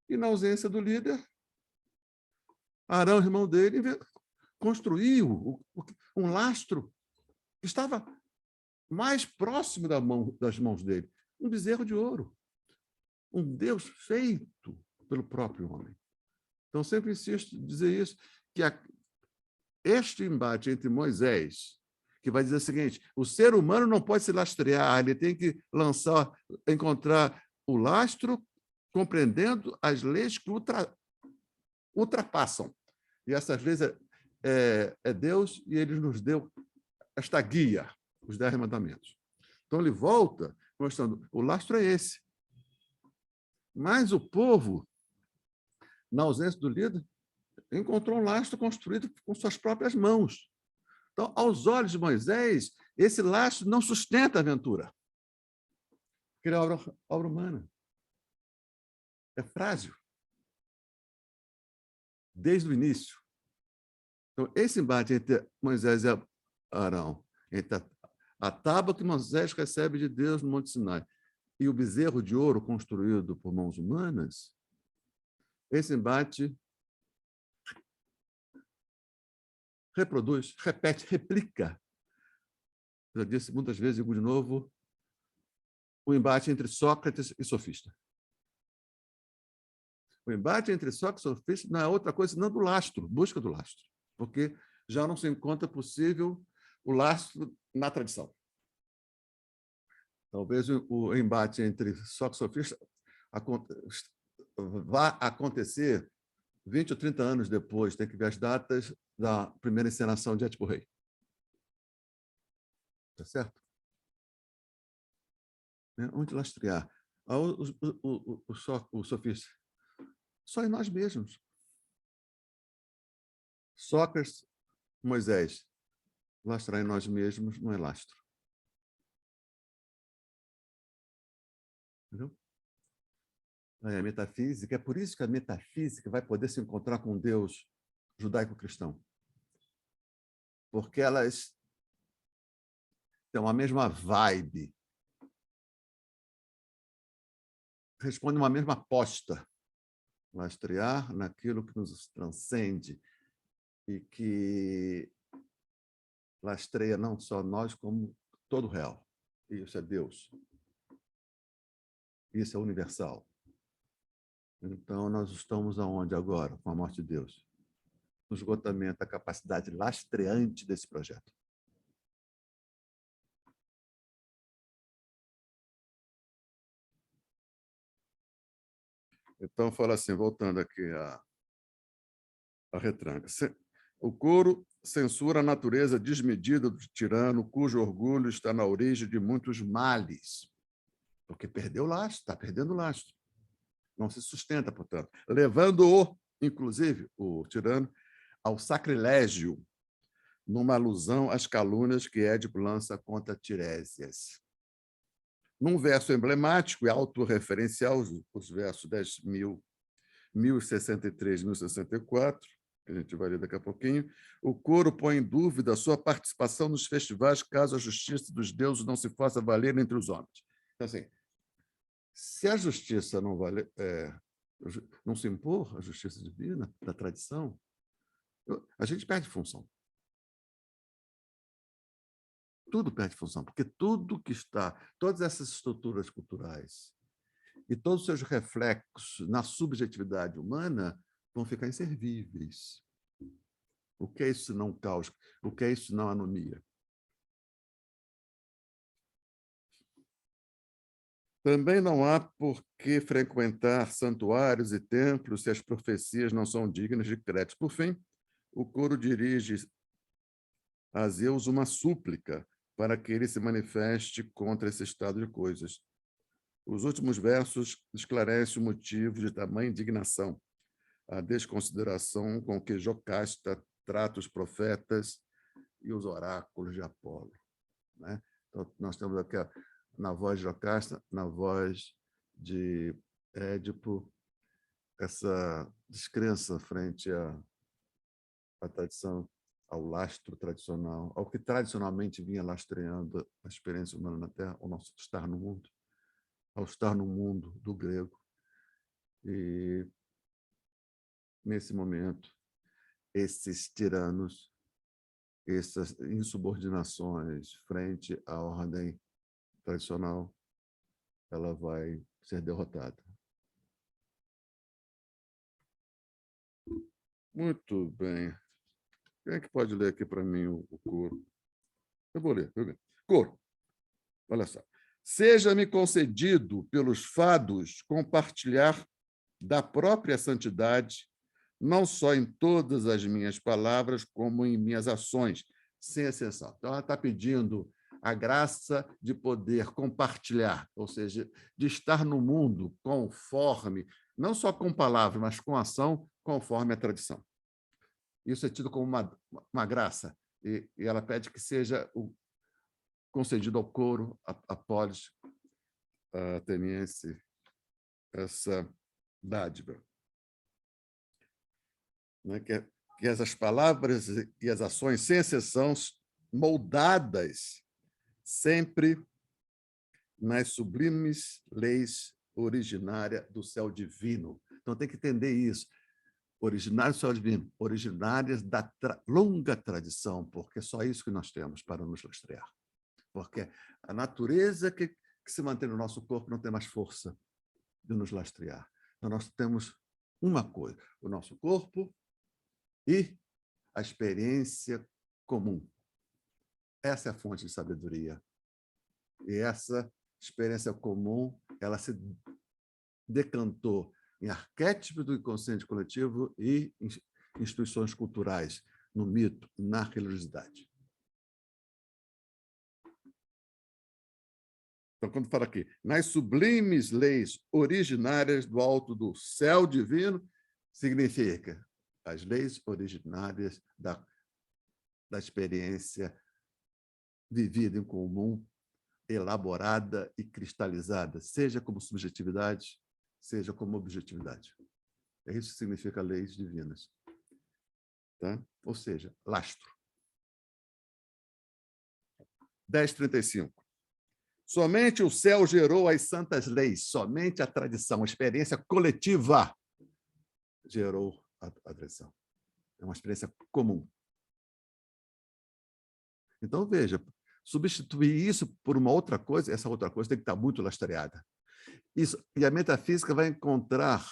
A: e, na ausência do líder, Arão, irmão dele, construiu um lastro que estava mais próximo das mãos dele, um bezerro de ouro, um Deus feito pelo próprio homem. Então, sempre insisto em dizer isso, que este embate entre Moisés, que vai dizer o seguinte, o ser humano não pode se lastrear, ele tem que encontrar o lastro compreendendo as leis que ultrapassam. E essas vezes é Deus, e ele nos deu esta guia, os 10 mandamentos. Então, ele volta mostrando, o lastro é esse. Mas o povo, na ausência do líder, encontrou um lastro construído com suas próprias mãos. Então, aos olhos de Moisés, esse lastro não sustenta a aventura. Porque ele é obra humana. É frágil. Desde o início. Então, esse embate entre Moisés e Arão, entre a tábua que Moisés recebe de Deus no Monte Sinai e o bezerro de ouro construído por mãos humanas, esse embate reproduz, repete, replica. Já disse muitas vezes, digo de novo, o embate entre Sócrates e sofista. O embate entre Sócrates e sofista não é outra coisa senão do lastro, busca do lastro, porque já não se encontra possível o lastro na tradição. Talvez o embate entre Sócrates e sofista vá acontecer 20 ou 30 anos depois, tem que ver as datas da primeira encenação de Édipo Rei. Está certo? Onde lastrear? O sofista. Só em nós mesmos. Sócrates, Moisés. Lastrar em nós mesmos não é lastro. Entendeu? É a metafísica. É por isso que a metafísica vai poder se encontrar com Deus judaico-cristão. Porque elas têm a mesma vibe. Respondem uma mesma aposta. Lastrear naquilo que nos transcende e que lastreia não só nós, como todo o real. Isso é Deus. Isso é universal. Então, nós estamos aonde agora, com a morte de Deus? No esgotamento da capacidade lastreante desse projeto. Então, fala assim, voltando aqui a retranca. O coro censura a natureza desmedida do tirano, cujo orgulho está na origem de muitos males. Porque perdeu o lastro, está perdendo o lastro. Não se sustenta, portanto. Levando-o, inclusive, o tirano, ao sacrilégio, numa alusão às calúnias que Édipo lança contra Tiresias. Num verso emblemático e autorreferencial, os versos 10.000, 1063, 1064, que a gente vai ler daqui a pouquinho. O coro põe em dúvida a sua participação nos festivais caso a justiça dos deuses não se faça valer entre os homens. Então, assim, se a justiça não não se impor, a justiça divina, da tradição, a gente perde função. Tudo perde função, porque tudo que está, todas essas estruturas culturais e todos os seus reflexos na subjetividade humana vão ficar inservíveis. O que é isso se não caos? O que é isso se não anomia? Também não há por que frequentar santuários e templos se as profecias não são dignas de crédito. Por fim, o coro dirige a Zeus uma súplica para que ele se manifeste contra esse estado de coisas. Os últimos versos esclarecem o motivo de tamanha indignação, a desconsideração com que Jocasta trata os profetas e os oráculos de Apolo. Né? Então, nós temos aqui, na voz de Jocasta, na voz de Édipo, essa descrença frente à tradição, ao lastro tradicional, ao que tradicionalmente vinha lastreando a experiência humana na Terra, ao nosso estar no mundo, ao estar no mundo do grego. E, nesse momento, esses tiranos, essas insubordinações frente à ordem tradicional, ela vai ser derrotada. Muito bem. Quem é que pode ler aqui para mim o coro? Eu vou ler. Coro. Olha só. Seja-me concedido pelos fados compartilhar da própria santidade, não só em todas as minhas palavras, como em minhas ações, sem exceção. Então, ela está pedindo a graça de poder compartilhar, ou seja, de estar no mundo conforme, não só com palavras, mas com ação, conforme a tradição. Isso é tido como uma graça, e ela pede que seja concedido ao coro, a polis ateniense, essa dádiva. Que essas palavras e as ações, sem exceção, moldadas sempre nas sublimes leis originárias do céu divino. Então, tem que entender isso. Originárias do céu divino, originárias da longa tradição, porque é só isso que nós temos para nos lastrear. Porque a natureza que se mantém no nosso corpo não tem mais força de nos lastrear. Então, nós temos uma coisa, o nosso corpo e a experiência comum. Essa é a fonte de sabedoria. E essa experiência comum, ela se decantou em arquétipos do inconsciente coletivo e instituições culturais, no mito, na religiosidade. Então, quando fala aqui, nas sublimes leis originárias do alto do céu divino, significa as leis originárias da experiência vivida em comum, elaborada e cristalizada, seja como subjetividade, seja como objetividade. É isso que significa leis divinas. Tá? Ou seja, lastro. 10:35. Somente o céu gerou as santas leis, somente a tradição, a experiência coletiva gerou a tradição. É uma experiência comum. Então, veja, substituir isso por uma outra coisa, essa outra coisa tem que estar muito lastreada. Isso, e a metafísica vai encontrar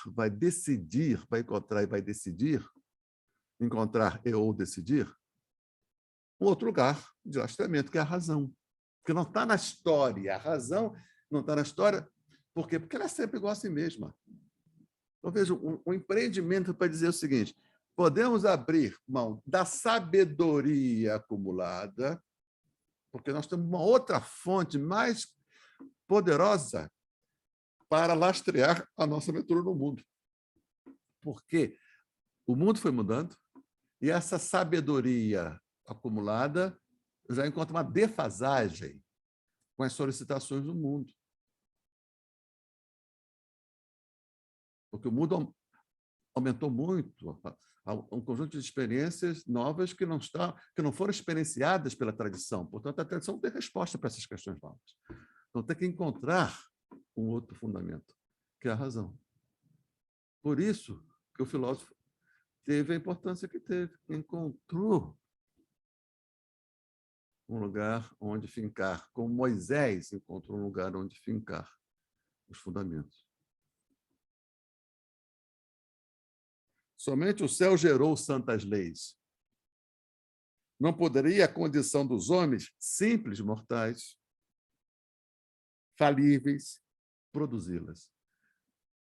A: um outro lugar de lastreamento, que é a razão. Porque não está na história. A razão não está na história. Por quê? Porque ela é sempre igual a si mesma. Então, veja, um empreendimento para dizer o seguinte: podemos abrir mão da sabedoria acumulada, porque nós temos uma outra fonte mais poderosa para lastrear a nossa aventura no mundo. Porque o mundo foi mudando e essa sabedoria acumulada já encontra uma defasagem com as solicitações do mundo. Porque o mundo aumentou muito um conjunto de experiências novas que não foram experienciadas pela tradição. Portanto, a tradição não tem resposta para essas questões novas. Então, tem que encontrar um outro fundamento, que é a razão. Por isso que o filósofo teve a importância que teve, encontrou um lugar onde fincar, como Moisés encontrou um lugar onde fincar os fundamentos. Somente o céu gerou santas leis. Não poderia a condição dos homens, simples mortais, falíveis, produzi-las.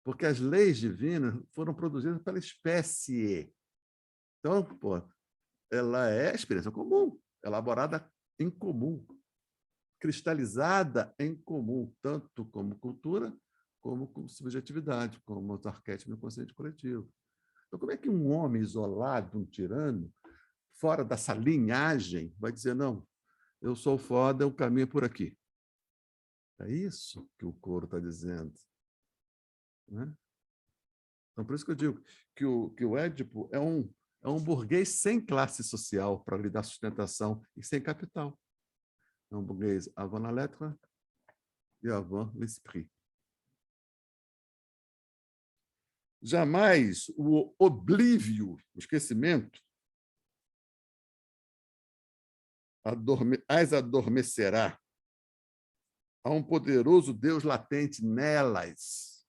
A: Porque as leis divinas foram produzidas pela espécie. Então, ela é experiência comum, elaborada em comum, cristalizada em comum, tanto como cultura, como subjetividade, como os arquétipos do consciente coletivo. Então, como é que um homem isolado, um tirano, fora dessa linhagem, vai dizer, não, eu sou foda, o caminho é por aqui? É isso que o coro está dizendo. Né? Então, por isso que eu digo que o Édipo é um burguês sem classe social para lhe dar sustentação e sem capital. É um burguês avant la lettre e avant l'esprit. Jamais o oblívio, o esquecimento, as adormecerá. Há um poderoso Deus latente nelas,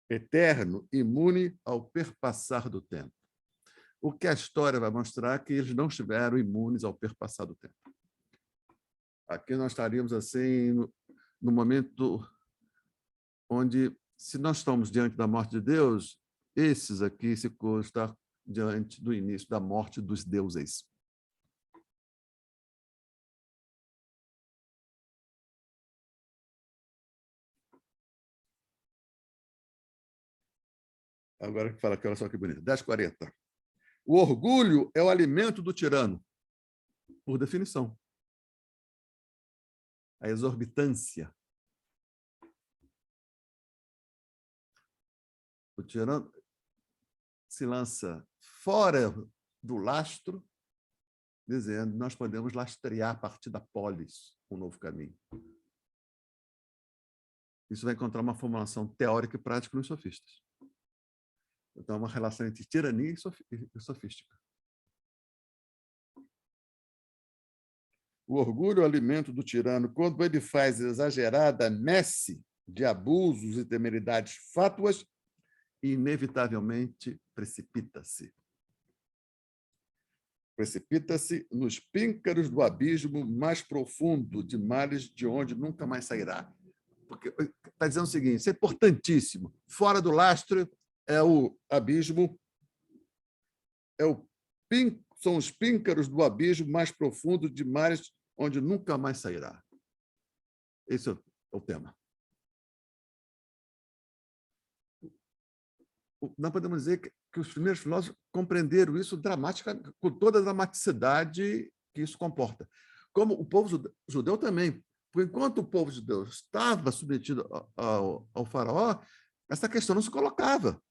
A: eterno, imune ao perpassar do tempo. O que a história vai mostrar é que eles não estiveram imunes ao perpassar do tempo. Aqui nós estaríamos assim no momento onde, se nós estamos diante da morte de Deus, esses aqui se está diante do início da morte dos deuses. Agora que fala aqui, olha só que bonito. 10h40. O orgulho é o alimento do tirano, por definição. A exorbitância. O tirano se lança fora do lastro, dizendo que nós podemos lastrear a partir da polis um novo caminho. Isso vai encontrar uma formulação teórica e prática nos sofistas. Então, é uma relação entre tirania e sofística. O orgulho é o alimento do tirano. Quando ele faz exagerada messe de abusos e temeridades fátuas, inevitavelmente precipita-se. Precipita-se nos píncaros do abismo mais profundo de males de onde nunca mais sairá. Porque está dizendo o seguinte, isso é importantíssimo. Fora do lastro é o abismo, são os píncaros do abismo mais profundo de mares onde nunca mais sairá. Esse é o tema. Nós podemos dizer que os primeiros filósofos compreenderam isso com toda a dramaticidade que isso comporta. Como o povo judeu também. Porque enquanto o povo judeu estava submetido ao faraó, essa questão não se colocava,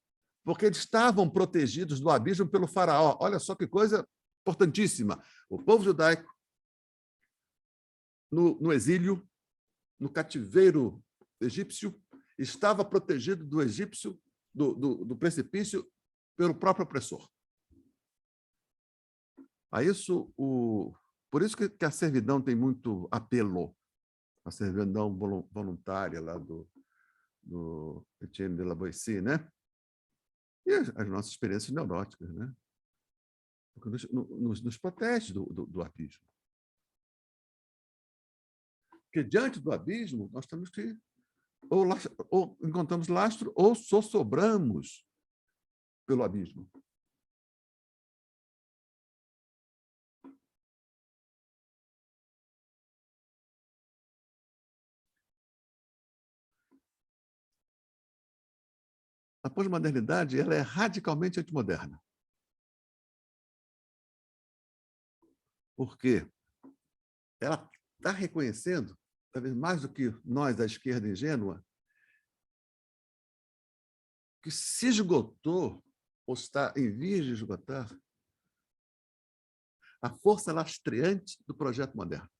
A: porque eles estavam protegidos do abismo pelo faraó. Olha só que coisa importantíssima. O povo judaico, no exílio, no cativeiro egípcio, estava protegido do egípcio, do precipício, pelo próprio opressor. Por isso que a servidão tem muito apelo, a servidão voluntária lá do Etienne de la Boétie, né? E as nossas experiências neuróticas, né? Nos protege do abismo. Porque diante do abismo, nós temos que ou encontramos lastro ou sossobramos pelo abismo. A pós-modernidade ela é radicalmente antimoderna. Porque ela está reconhecendo, talvez mais do que nós, da esquerda ingênua, que se esgotou ou está em vias de esgotar, a força lastreante do projeto moderno.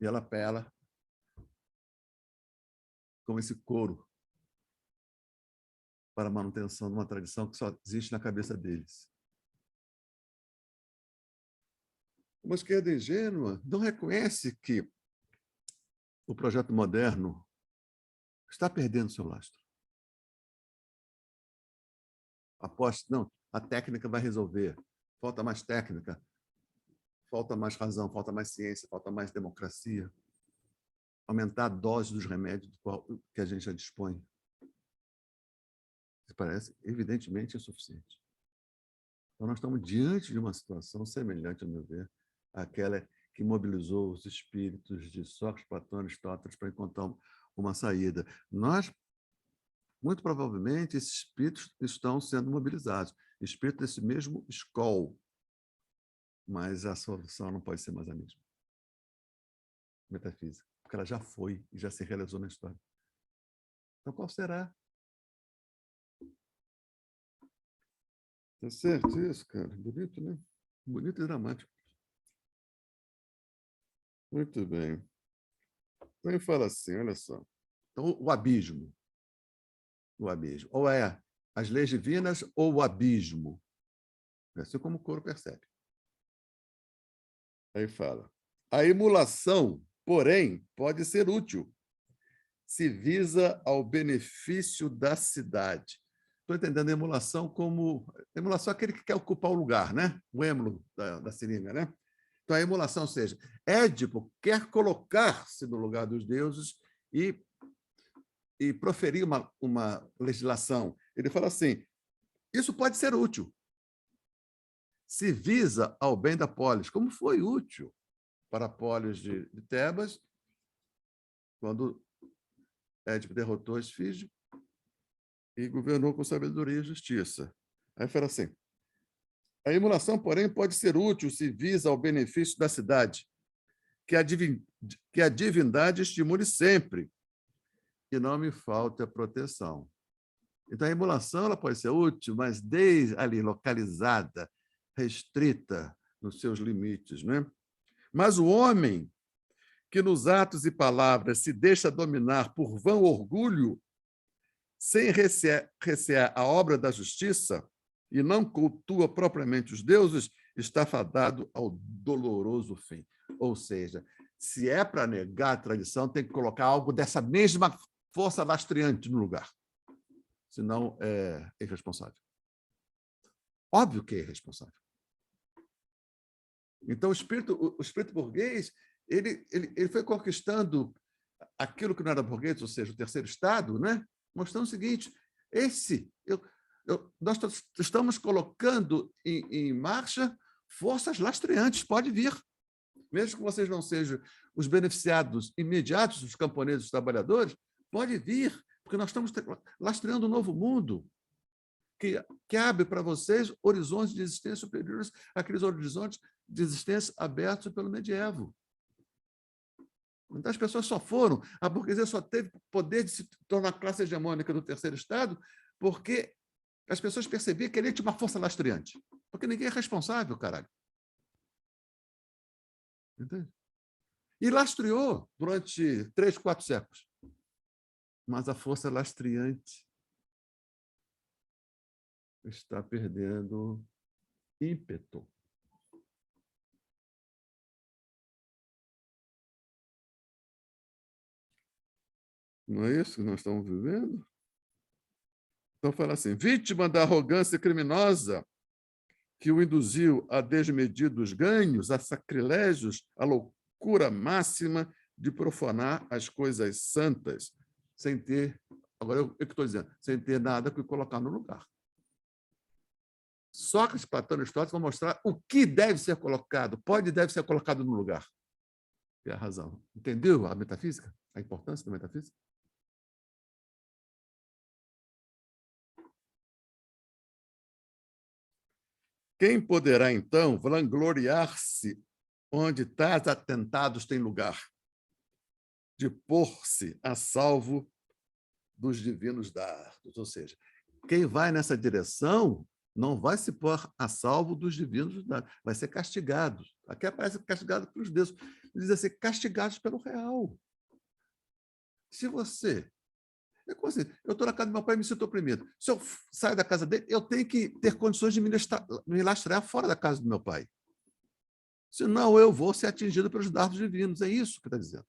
A: E ela apela com esse coro para a manutenção de uma tradição que só existe na cabeça deles. Uma esquerda ingênua não reconhece que o projeto moderno está perdendo seu lastro. Aposto, não, a técnica vai resolver. Falta mais técnica, falta mais razão, falta mais ciência, falta mais democracia. Aumentar a dose dos remédios que a gente já dispõe. Isso parece, evidentemente, insuficiente. Então, nós estamos diante de uma situação semelhante, ao meu ver, àquela que mobilizou os espíritos de Sócrates, Platão, Aristóteles para encontrar uma saída. Nós, muito provavelmente, esses espíritos estão sendo mobilizados, espíritos desse mesmo escol, mas a solução não pode ser mais a mesma. Metafísica, porque ela já foi e já se realizou na história. Então, qual será? Tá certo isso, cara? Bonito, né? Bonito e dramático. Muito bem. Então, ele fala assim, olha só. Então, o abismo. O abismo. Ou é as leis divinas ou o abismo. É assim como o coro percebe. Aí fala. A emulação, porém, pode ser útil se visa ao benefício da cidade. Estou entendendo a emulação como... Emulação é aquele que quer ocupar o lugar, né? O êmulo da seringa, né? Então, a emulação, ou seja, Édipo quer colocar-se no lugar dos deuses e proferir uma legislação. Ele fala assim, isso pode ser útil se visa ao bem da polis, como foi útil para a polis de Tebas, quando Édipo derrotou Esfígio e governou com sabedoria e justiça. Aí fala assim, a emulação, porém, pode ser útil se visa ao benefício da cidade, que a divindade estimule sempre, e não me falte a proteção. Então, a emulação ela pode ser útil, mas desde ali, localizada, restrita nos seus limites, né? Mas o homem que nos atos e palavras se deixa dominar por vão orgulho, sem recear a obra da justiça, e não cultua propriamente os deuses, está fadado ao doloroso fim. Ou seja, se é para negar a tradição, tem que colocar algo dessa mesma força lastreante no lugar. Senão é irresponsável. Óbvio que é irresponsável. Então, o espírito burguês ele foi conquistando aquilo que não era burguês, ou seja, o terceiro estado, né? Mostrando o seguinte, nós estamos colocando em marcha forças lastreantes, pode vir. Mesmo que vocês não sejam os beneficiados imediatos dos camponeses e dos trabalhadores, pode vir, porque nós estamos lastreando um novo mundo que abre para vocês horizontes de existência superiores àqueles horizontes de existência abertos pelo medievo. Então, as pessoas só foram, a burguesia só teve poder de se tornar classe hegemônica do terceiro estado porque as pessoas percebiam que ele tinha uma força lastreante. Porque ninguém é responsável, caralho. Entende? E lastreou durante 3, 4 séculos. Mas a força lastreante está perdendo ímpeto. Não é isso que nós estamos vivendo? Então, fala assim, vítima da arrogância criminosa que o induziu a desmedidos ganhos, a sacrilégios, a loucura máxima de profanar as coisas santas, sem ter, agora eu que estou dizendo, sem ter nada que colocar no lugar. Sócrates, Platão e Aristóteles vão mostrar o que deve ser colocado, pode e deve ser colocado no lugar. É a razão. Entendeu a metafísica? A importância da metafísica? Quem poderá, então, vangloriar-se onde tais atentados têm lugar? de pôr-se a salvo dos divinos dardos. Ou seja, quem vai nessa direção não vai se pôr a salvo dos divinos dardos, vai ser castigado. Aqui aparece castigado pelos deuses. Diz assim, castigados pelo real. Se você... É como assim, eu estou na casa do meu pai e me sinto oprimido. Se eu saio da casa dele, eu tenho que ter condições de me lastrear fora da casa do meu pai. Senão eu vou ser atingido pelos dardos divinos. É isso que está dizendo.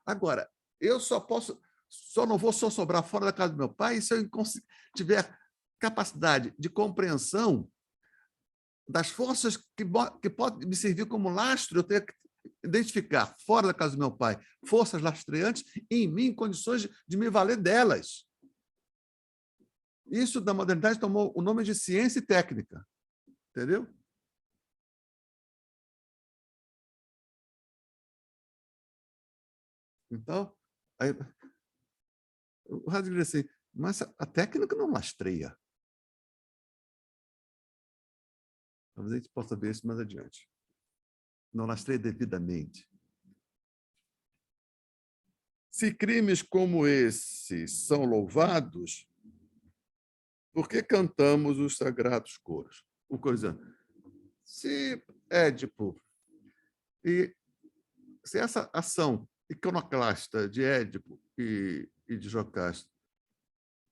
A: Agora, eu só não vou sobrar fora da casa do meu pai se eu tiver capacidade de compreensão das forças que podem me servir como lastro. Eu tenho que identificar, fora da casa do meu pai, forças lastreantes e, em mim, condições de me valer delas. Isso, da modernidade, tomou o nome de ciência e técnica. Entendeu? Então, aí, o Heidegger diz assim, mas a técnica não lastreia. Talvez a gente possa ver isso mais adiante. Não lastreia devidamente. Se crimes como esses são louvados, por que cantamos os sagrados coros? O coro dizendo, se Édipo, se essa ação iconoclasta de Édipo e de Jocasta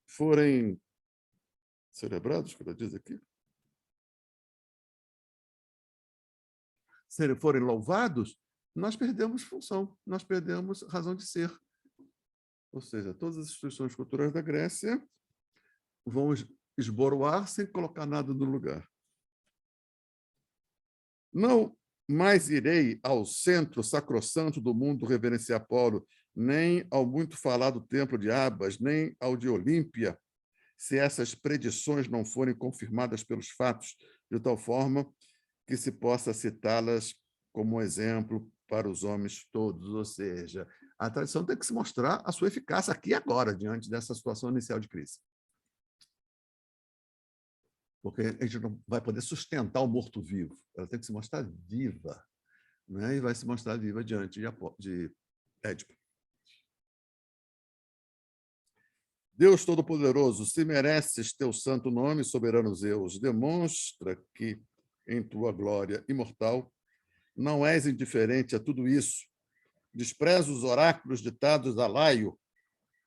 A: forem celebrados, que ela diz aqui, se forem louvados, nós perdemos função, nós perdemos razão de ser. Ou seja, todas as instituições culturais da Grécia vão esboroar sem colocar nada no lugar. Não mais irei ao centro sacrossanto do mundo reverenciar Apolo, nem ao muito falado templo de Abas, nem ao de Olímpia, se essas predições não forem confirmadas pelos fatos, de tal forma que se possa citá-las como exemplo para os homens todos. Ou seja, a tradição tem que se mostrar a sua eficácia aqui e agora, diante dessa situação inicial de crise. Porque a gente não vai poder sustentar o morto-vivo. Ela tem que se mostrar viva, né? E vai se mostrar viva diante de Édipo. Deus Todo-Poderoso, se mereces teu santo nome, soberano Zeus, demonstra que, em tua glória imortal, não és indiferente a tudo isso. Despreza os oráculos ditados a Laio,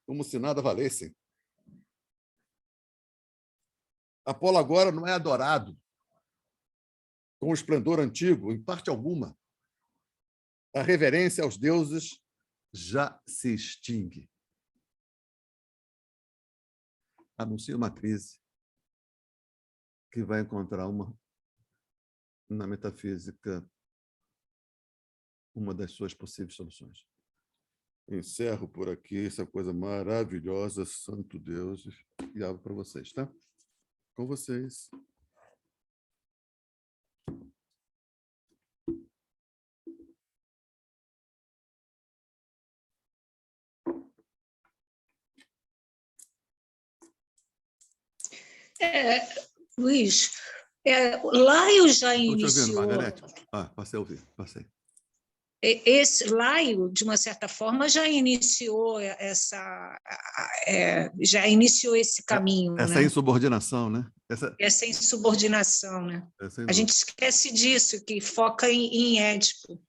A: como se nada valessem. Apolo agora não é adorado com o esplendor antigo, em parte alguma. A reverência aos deuses já se extingue. Anuncia uma crise que vai encontrar na metafísica uma das suas possíveis soluções. Encerro por aqui essa coisa maravilhosa, santo Deus, e abro para vocês, tá? Com vocês.
D: Luiz, Laio já
A: Estou te ouvindo,
D: iniciou...
A: Margarete. Passei a ouvir, passei.
D: Esse Laio, de uma certa forma, já iniciou já iniciou esse caminho,
A: essa
D: né?
A: insubordinação, né?
D: Essa insubordinação, né? A gente esquece disso, que foca em Édipo.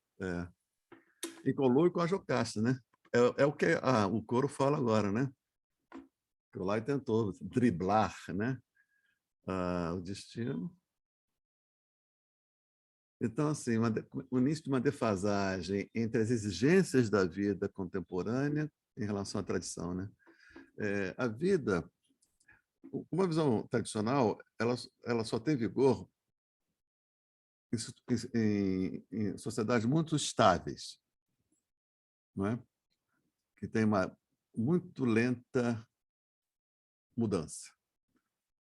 A: E com o Lou e com a Jocasta, né? É o que o coro fala agora, né? Que o Laio tentou driblar, né? O destino. Então, assim, o início de uma defasagem entre as exigências da vida contemporânea em relação à tradição, né? A vida, uma visão tradicional, ela só tem vigor em sociedades muito estáveis, não é? Que tem uma muito lenta mudança.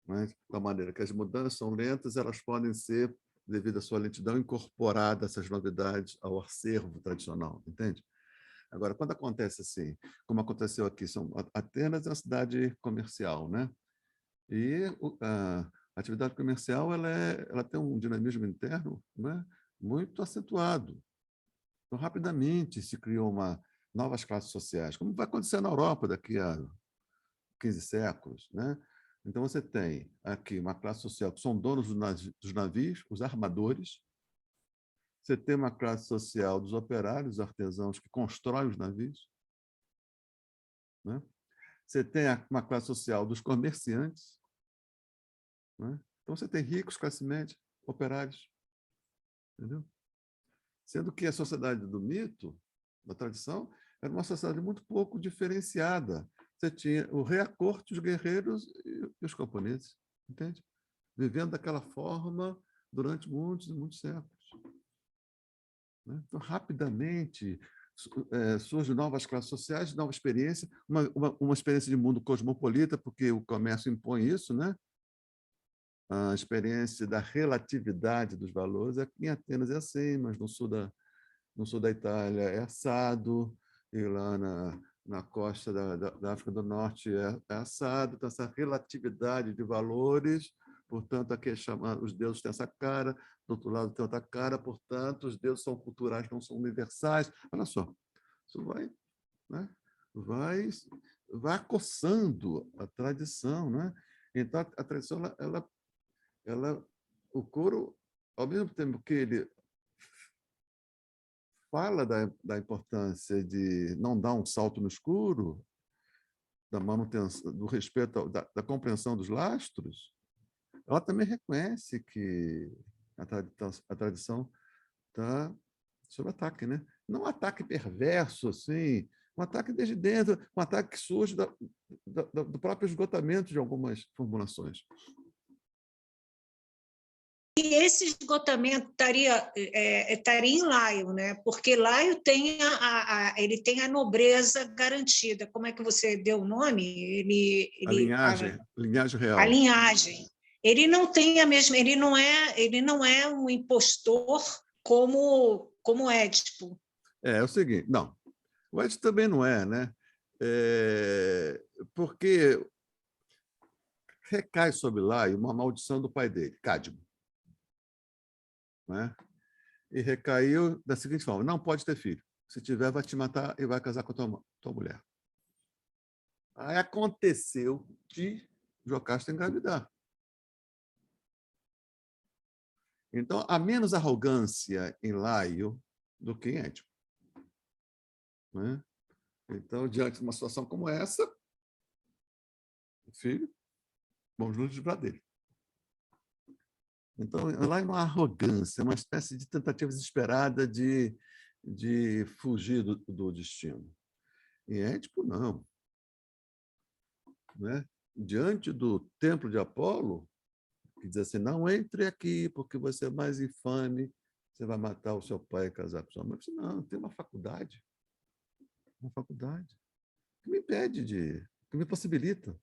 A: Mas, da maneira que as mudanças são lentas, elas podem ser, devido à sua lentidão, incorporadas essas novidades ao acervo tradicional, entende? Agora, quando acontece assim, como aconteceu aqui, Atenas é uma cidade comercial, né? E a atividade comercial ela tem um dinamismo interno, né, muito acentuado. Então, rapidamente se criou novas classes sociais, como vai acontecer na Europa daqui a 15 séculos, né? Então, você tem aqui uma classe social que são donos dos navios, os armadores. Você tem uma classe social dos operários, os artesãos que constroem os navios, né? Você tem uma classe social dos comerciantes, né? Então, você tem ricos, classe média, operários, entendeu? Sendo que a sociedade do mito, da tradição, era uma sociedade muito pouco diferenciada. Você tinha o rei, a corte, os guerreiros e os camponeses, entende? Vivendo daquela forma durante muitos e muitos séculos. Né? Então, rapidamente, surgem novas classes sociais, nova experiência, uma experiência de mundo cosmopolita, porque o comércio impõe isso, né? A experiência da relatividade dos valores. Aqui em Atenas é assim, mas no sul da Itália é assado, e lá na costa da África do Norte é assado. Então, essa relatividade de valores, portanto, aqui os deuses têm essa cara, do outro lado tem outra cara, portanto, os deuses são culturais, não são universais. Olha só, isso vai, né? vai acossando a tradição, né? Então, a tradição, o coro, ao mesmo tempo que ele fala da importância de não dar um salto no escuro, da manutenção, do respeito, da compreensão dos lastros, ela também reconhece que a tradição está sob ataque, né? Não um ataque perverso, assim, um ataque desde dentro, um ataque que surge do próprio esgotamento de algumas formulações.
D: E esse esgotamento estaria em Laio, né? Porque Laio tem ele tem a nobreza garantida. Como é que você deu o nome?
A: A linhagem real.
D: A linhagem. Ele não tem a mesma, ele não é um impostor como Édipo.
A: É o seguinte, não. O Édipo também não é, né? Porque recai sobre Laio uma maldição do pai dele, Cadmo. Né? E recaiu da seguinte forma: não pode ter filho. Se tiver, vai te matar e vai casar com a tua mulher. Aí aconteceu de Jocasta engravidar. Então, há menos arrogância em Laio do que em Édipo. Né? Então, diante de uma situação como essa, o filho, vamos nos livrar dele. Então, lá é uma arrogância, uma espécie de tentativa desesperada de fugir do destino. E Édipo, não. Né? Diante do templo de Apolo, que diz assim, não entre aqui, porque você é mais infame, você vai matar o seu pai e casar com sua mãe. Eu disse, não, tem uma faculdade que me impede, que me possibilita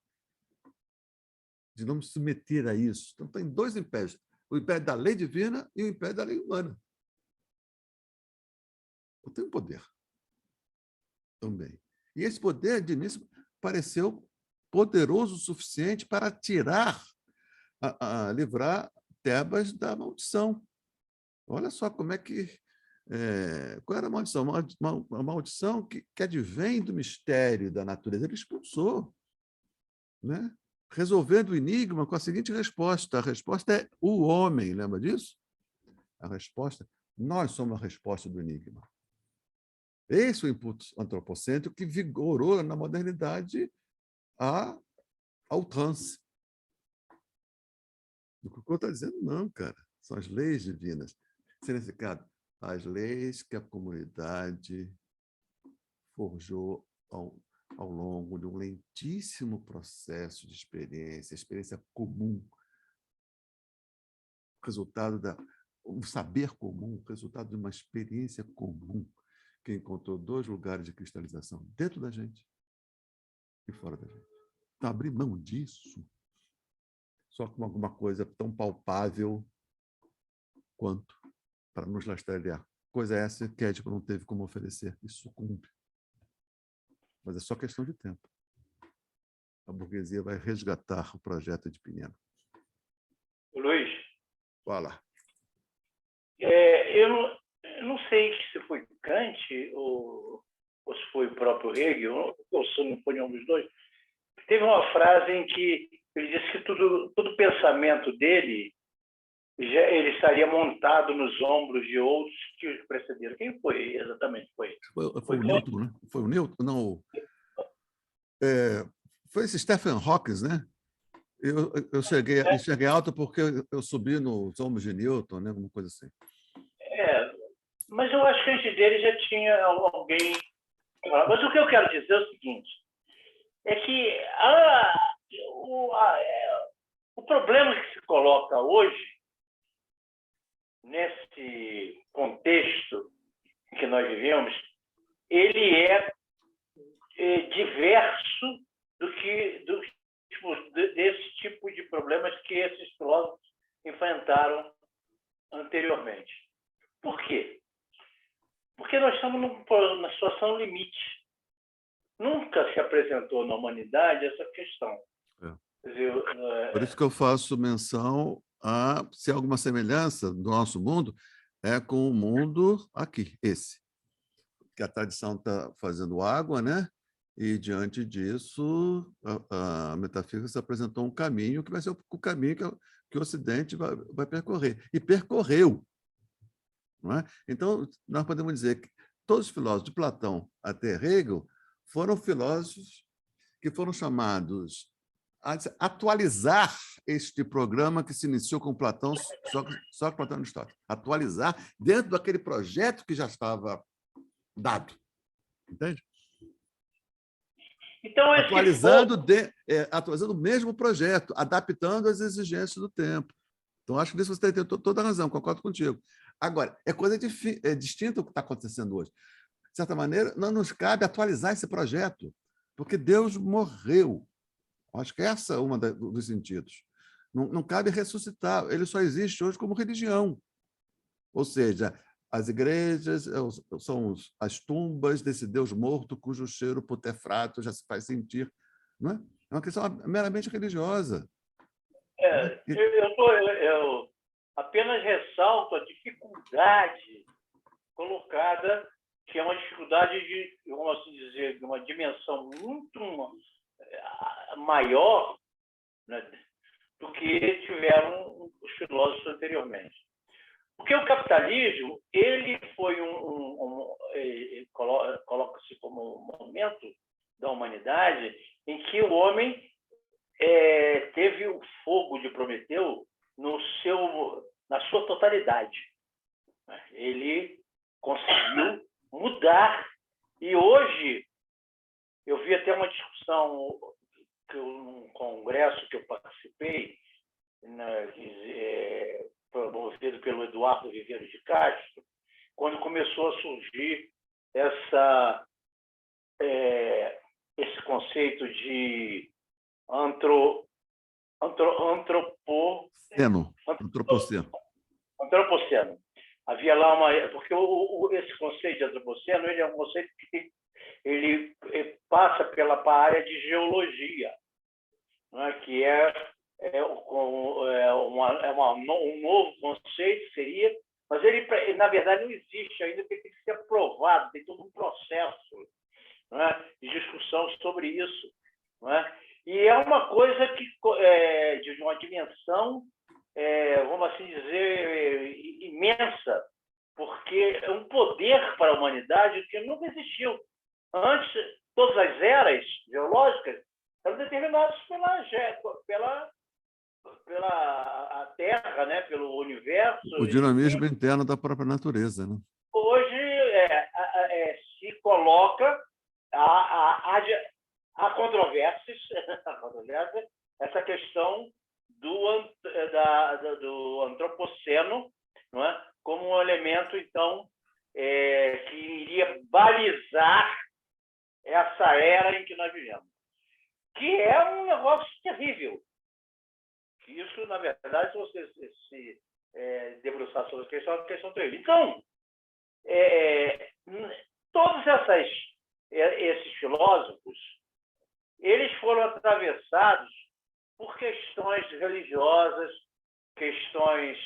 A: de não me submeter a isso. Então, tem dois impérios, o império da lei divina e o império da lei humana. Eu tenho poder também. E esse poder, de início, pareceu poderoso o suficiente para livrar Tebas da maldição. Olha só como é que... qual era a maldição? Uma maldição que advém do mistério da natureza. Ele expulsou, né? Resolvendo o enigma com a seguinte resposta. A resposta é o homem, lembra disso? A resposta, nós somos a resposta do enigma. Esse é o impulso antropocêntrico que vigorou na modernidade ao trance. O que eu estou dizendo, não, cara. São as leis divinas. Significado, as leis que a comunidade forjou ao longo de um lentíssimo processo de experiência comum, resultado um saber comum, resultado de uma experiência comum, que encontrou dois lugares de cristalização, dentro da gente e fora da gente. Então, abrir mão disso, só com alguma coisa tão palpável quanto para nos lastrear. Coisa essa que Édipo não teve como oferecer, e sucumbe. Mas é só questão de tempo. A burguesia vai resgatar o projeto de Pinheiro.
E: Luiz.
A: Fala.
E: Eu eu não sei se foi Kant ou se foi o próprio Hegel, ou se não foi nenhum dos dois. Teve uma frase em que ele disse que todo pensamento dele ele estaria montado nos ombros de outros que os precederam. Quem foi exatamente? Foi
A: o Newton, né? Foi o Newton? Não. Foi esse Stephen Hawking, né? Eu cheguei alto porque eu subi nos ombros de Newton, né? Alguma coisa assim.
E: Mas eu acho que antes dele já tinha alguém. Mas o que eu quero dizer é o seguinte: é que o problema que se coloca hoje, nesse contexto em que nós vivemos, ele é diverso desse tipo de problemas que esses filósofos enfrentaram anteriormente. Por quê? Porque nós estamos numa situação limite. Nunca se apresentou na humanidade essa questão.
A: Por isso que eu faço menção a se há alguma semelhança do nosso mundo com o mundo aqui, esse. Que a tradição está fazendo água, né? E, diante disso, a metafísica se apresentou um caminho que vai ser o caminho que o Ocidente vai percorrer. E percorreu. Não é? Então, nós podemos dizer que todos os filósofos, de Platão até Hegel, foram filósofos que foram chamados a atualizar este programa que se iniciou com Platão, só com Platão e Aristóteles. Atualizar dentro daquele projeto que já estava dado. Entende?
E: Então,
A: atualizando o mesmo projeto, adaptando às exigências do tempo. Então, acho que nisso você tem toda a razão, concordo contigo. Agora, é coisa distinta o que está acontecendo hoje. De certa maneira, não nos cabe atualizar esse projeto, porque Deus morreu. Acho que essa é uma dos sentidos. Não cabe ressuscitar, ele só existe hoje como religião. Ou seja, as igrejas são as tumbas desse Deus morto cujo cheiro putefrato já se faz sentir. Não é? É uma questão meramente religiosa.
E: Eu apenas ressalto a dificuldade colocada, que é uma dificuldade vamos assim dizer, de uma dimensão muito maior, né, do que tiveram os filósofos anteriormente. Porque o capitalismo ele foi coloca-se como um momento da humanidade em que o homem teve o fogo de Prometeu na sua totalidade. Ele conseguiu mudar. E hoje, eu vi até uma discussão num congresso que eu participei, promovido pelo Eduardo Viveiros de Castro, quando começou a surgir esse conceito de antropoceno. Havia lá porque esse conceito de antropoceno ele é um conceito que ele passa pela área de geologia, né, que um novo conceito seria, mas ele na verdade não existe ainda, porque tem que ser aprovado, tem todo um processo, né, de discussão sobre isso, né? E é uma coisa de uma dimensão, vamos assim dizer, imensa, porque é um poder para a humanidade que nunca existiu. Antes, todas as eras geológicas eram determinadas pela a Terra, né, pelo universo.
A: O dinamismo interno da própria natureza, né?
E: Hoje se coloca a controvérsias, essa questão do antropoceno, não é? Como um elemento, então, que iria balizar essa era em que nós vivemos. Que é um negócio terrível. Isso, na verdade, se você se debruçar sobre a questão, é uma questão terrível. Então, todos esses filósofos, eles foram atravessados por questões religiosas, questões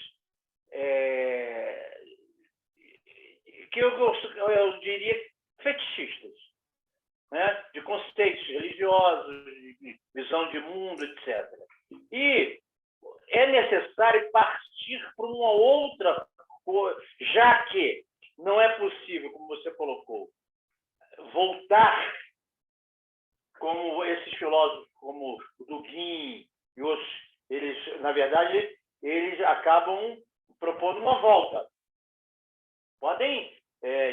E: que eu diria fetichistas, né? De conceitos religiosos, de visão de mundo, etc. E é necessário partir para uma outra coisa, já que não é possível, como você colocou, voltar como esses filósofos, como o Dugin e outros, eles, na verdade, eles acabam propondo uma volta. Podem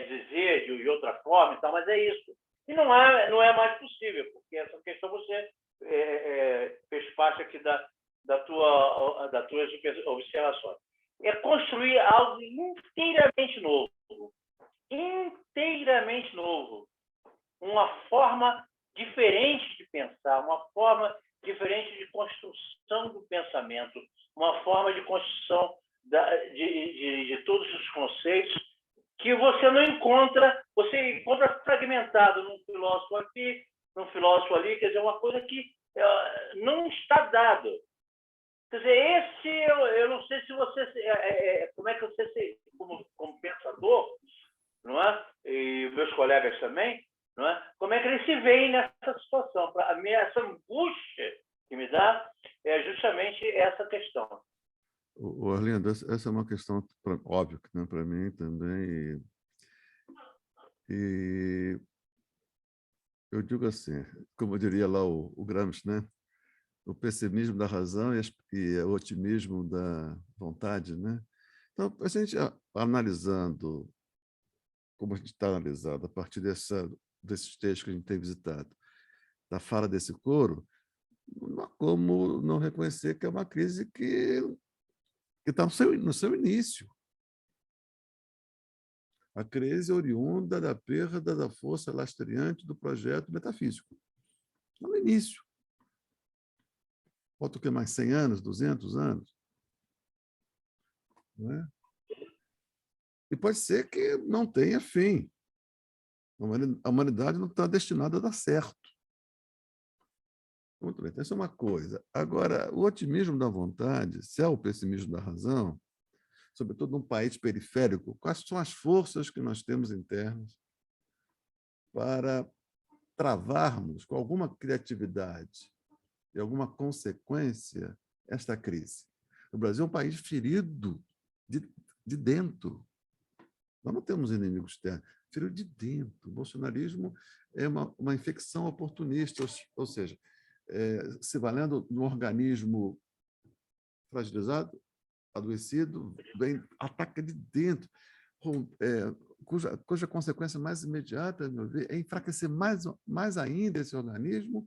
E: dizer de outra forma, e tal, mas é isso. E não é mais possível, porque essa questão você fez parte aqui das tuas observações. É construir algo inteiramente novo, uma forma diferente de pensar, uma forma diferente de construção do pensamento, uma forma de construção de todos os conceitos que você não encontra, você encontra fragmentado num filósofo aqui, num filósofo ali, quer dizer, uma coisa que não está dado. Quer dizer, eu não sei se você, como é que você, como pensador, não é? E meus colegas também, não é? Como é que eles se veem nessa situação? Para mim, essa angústia que me dá é justamente essa questão.
A: Arlindo, essa é uma questão óbvia, né, para mim também. E eu digo assim, como diria lá o Gramsci, né? O pessimismo da razão e o otimismo da vontade, né? Então, a gente analisando, como a gente está analisando, a partir desses textos que a gente tem visitado, da fala desse coro, não há como não reconhecer que é uma crise que está no seu início. A crise oriunda da perda da força lastreante do projeto metafísico. No início. Falta o quê? Mais 100 anos, 200 anos? Não é? E pode ser que não tenha fim. A humanidade não está destinada a dar certo. Muito bem, então isso é uma coisa. Agora, o otimismo da vontade, se é o pessimismo da razão, sobretudo num país periférico, quais são as forças que nós temos internas para travarmos com alguma criatividade e alguma consequência esta crise? O Brasil é um país ferido de dentro. Nós não temos inimigos externos, ferido de dentro. O bolsonarismo é uma infecção oportunista, ou seja, se valendo de um organismo fragilizado, adoecido, ataca de dentro, cuja consequência mais imediata, a meu ver, é enfraquecer mais ainda esse organismo,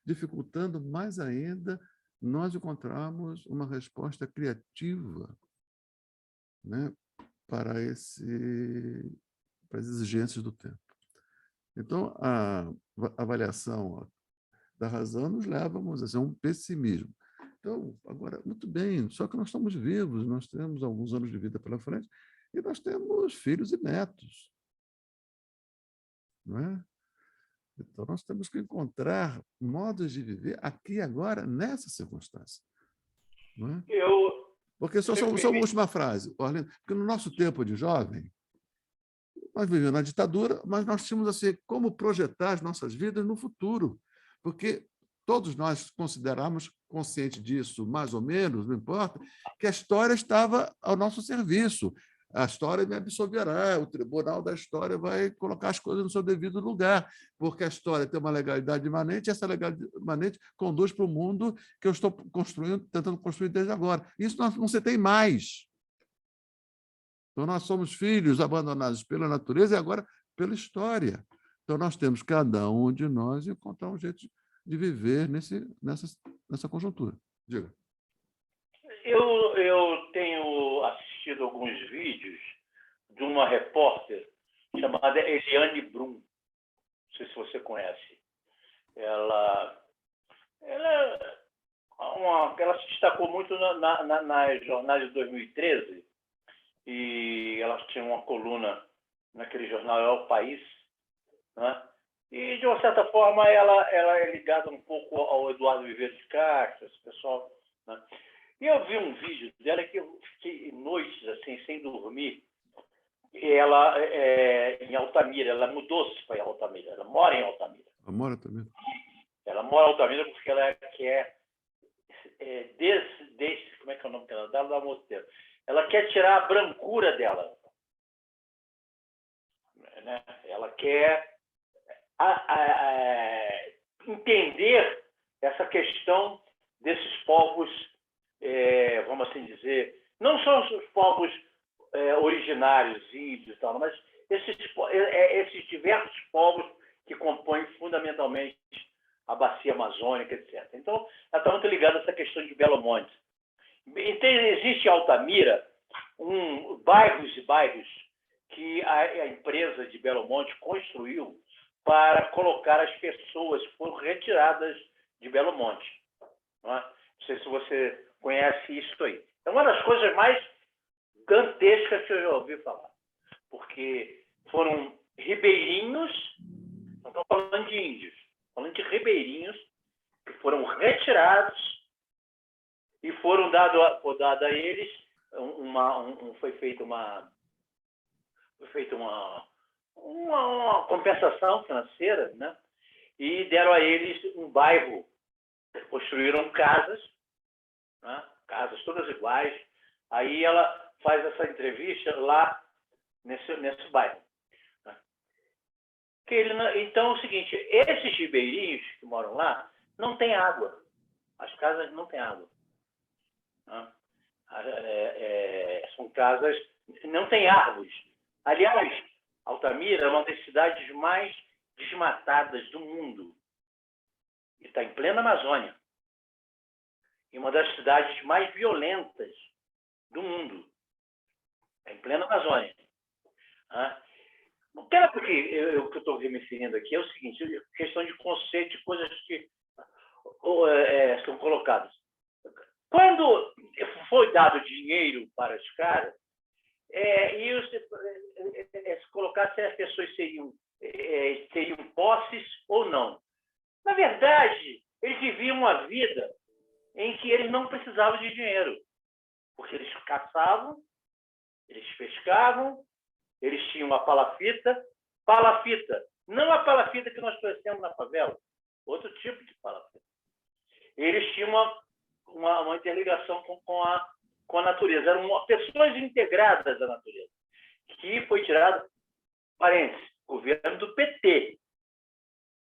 A: dificultando mais ainda nós encontrarmos uma resposta criativa, né, para as exigências do tempo. Então, a avaliação da razão nos leva a um pessimismo. Então, agora, muito bem, só que nós estamos vivos, nós temos alguns anos de vida pela frente e nós temos filhos e netos. Não é? Então, nós temos que encontrar modos de viver aqui e agora, nessa circunstância. Não é? Porque só uma última frase, Orlando, porque no nosso tempo de jovem, nós vivíamos na ditadura, mas nós tínhamos assim, como projetar as nossas vidas no futuro, porque todos nós consideramos, consciente disso, mais ou menos, não importa, que a história estava ao nosso serviço. A história me absolverá, o tribunal da história vai colocar as coisas no seu devido lugar, porque a história tem uma legalidade imanente, e essa legalidade imanente conduz para o mundo que eu estou tentando construir desde agora. Isso não se tem mais. Então, nós somos filhos abandonados pela natureza e agora pela história. Então, nós temos, cada um de nós, encontrar um jeito de viver nessa conjuntura. Diga.
E: Eu tenho assistido alguns vídeos de uma repórter chamada Eliane Brum. Não sei se você conhece. Ela se destacou muito nas jornais de 2013 e ela tinha uma coluna naquele jornal É o País, né? E, de uma certa forma, ela é ligada um pouco ao Eduardo Viveiro de Castro, esse pessoal, né? E eu vi um vídeo dela que eu fiquei noites assim, sem dormir, ela em Altamira, ela mudou-se para Altamira, ela mora em Altamira.
A: Ela mora também.
E: Ela mora em Altamira porque ela quer, como é que é o nome dela? Dá um outro termo. Ela quer tirar a brancura dela. Né? Ela quer entender essa questão desses povos, vamos assim dizer, não só os povos originários, índios e tal, mas esses diversos povos que compõem fundamentalmente a bacia amazônica, etc. Então, ela está muito ligada a essa questão de Belo Monte. Então, existe em Altamira bairros e bairros que a empresa de Belo Monte construiu para colocar as pessoas que foram retiradas de Belo Monte. Não sei se você conhece isso aí. É uma das coisas mais gigantescas que eu já ouvi falar. Porque foram ribeirinhos, não estou falando de índios, estou falando de ribeirinhos que foram retirados e foram dado a eles foi feita uma compensação financeira, né? E deram a eles um bairro, construíram casas, né? Casas todas iguais. Aí ela faz essa entrevista lá nesse bairro. Né? Então é o seguinte, esses ribeirinhos que moram lá não têm água. As casas não têm água. Né? São casas, não têm árvores. Aliás, Altamira é uma das cidades mais desmatadas do mundo. E está em plena Amazônia. E uma das cidades mais violentas do mundo. Está em plena Amazônia. O que eu estou me referindo aqui é o seguinte, questão de conceito de coisas que são colocadas. Quando foi dado dinheiro para os caras, se colocar se as pessoas teriam posses ou não. Na verdade, eles viviam uma vida em que eles não precisavam de dinheiro, porque eles caçavam, eles pescavam, eles tinham uma palafita, não a palafita que nós conhecemos na favela, outro tipo de palafita. Eles tinham uma interligação com a natureza, eram pessoas integradas à natureza, que foi tirado, parênteses, governo do PT.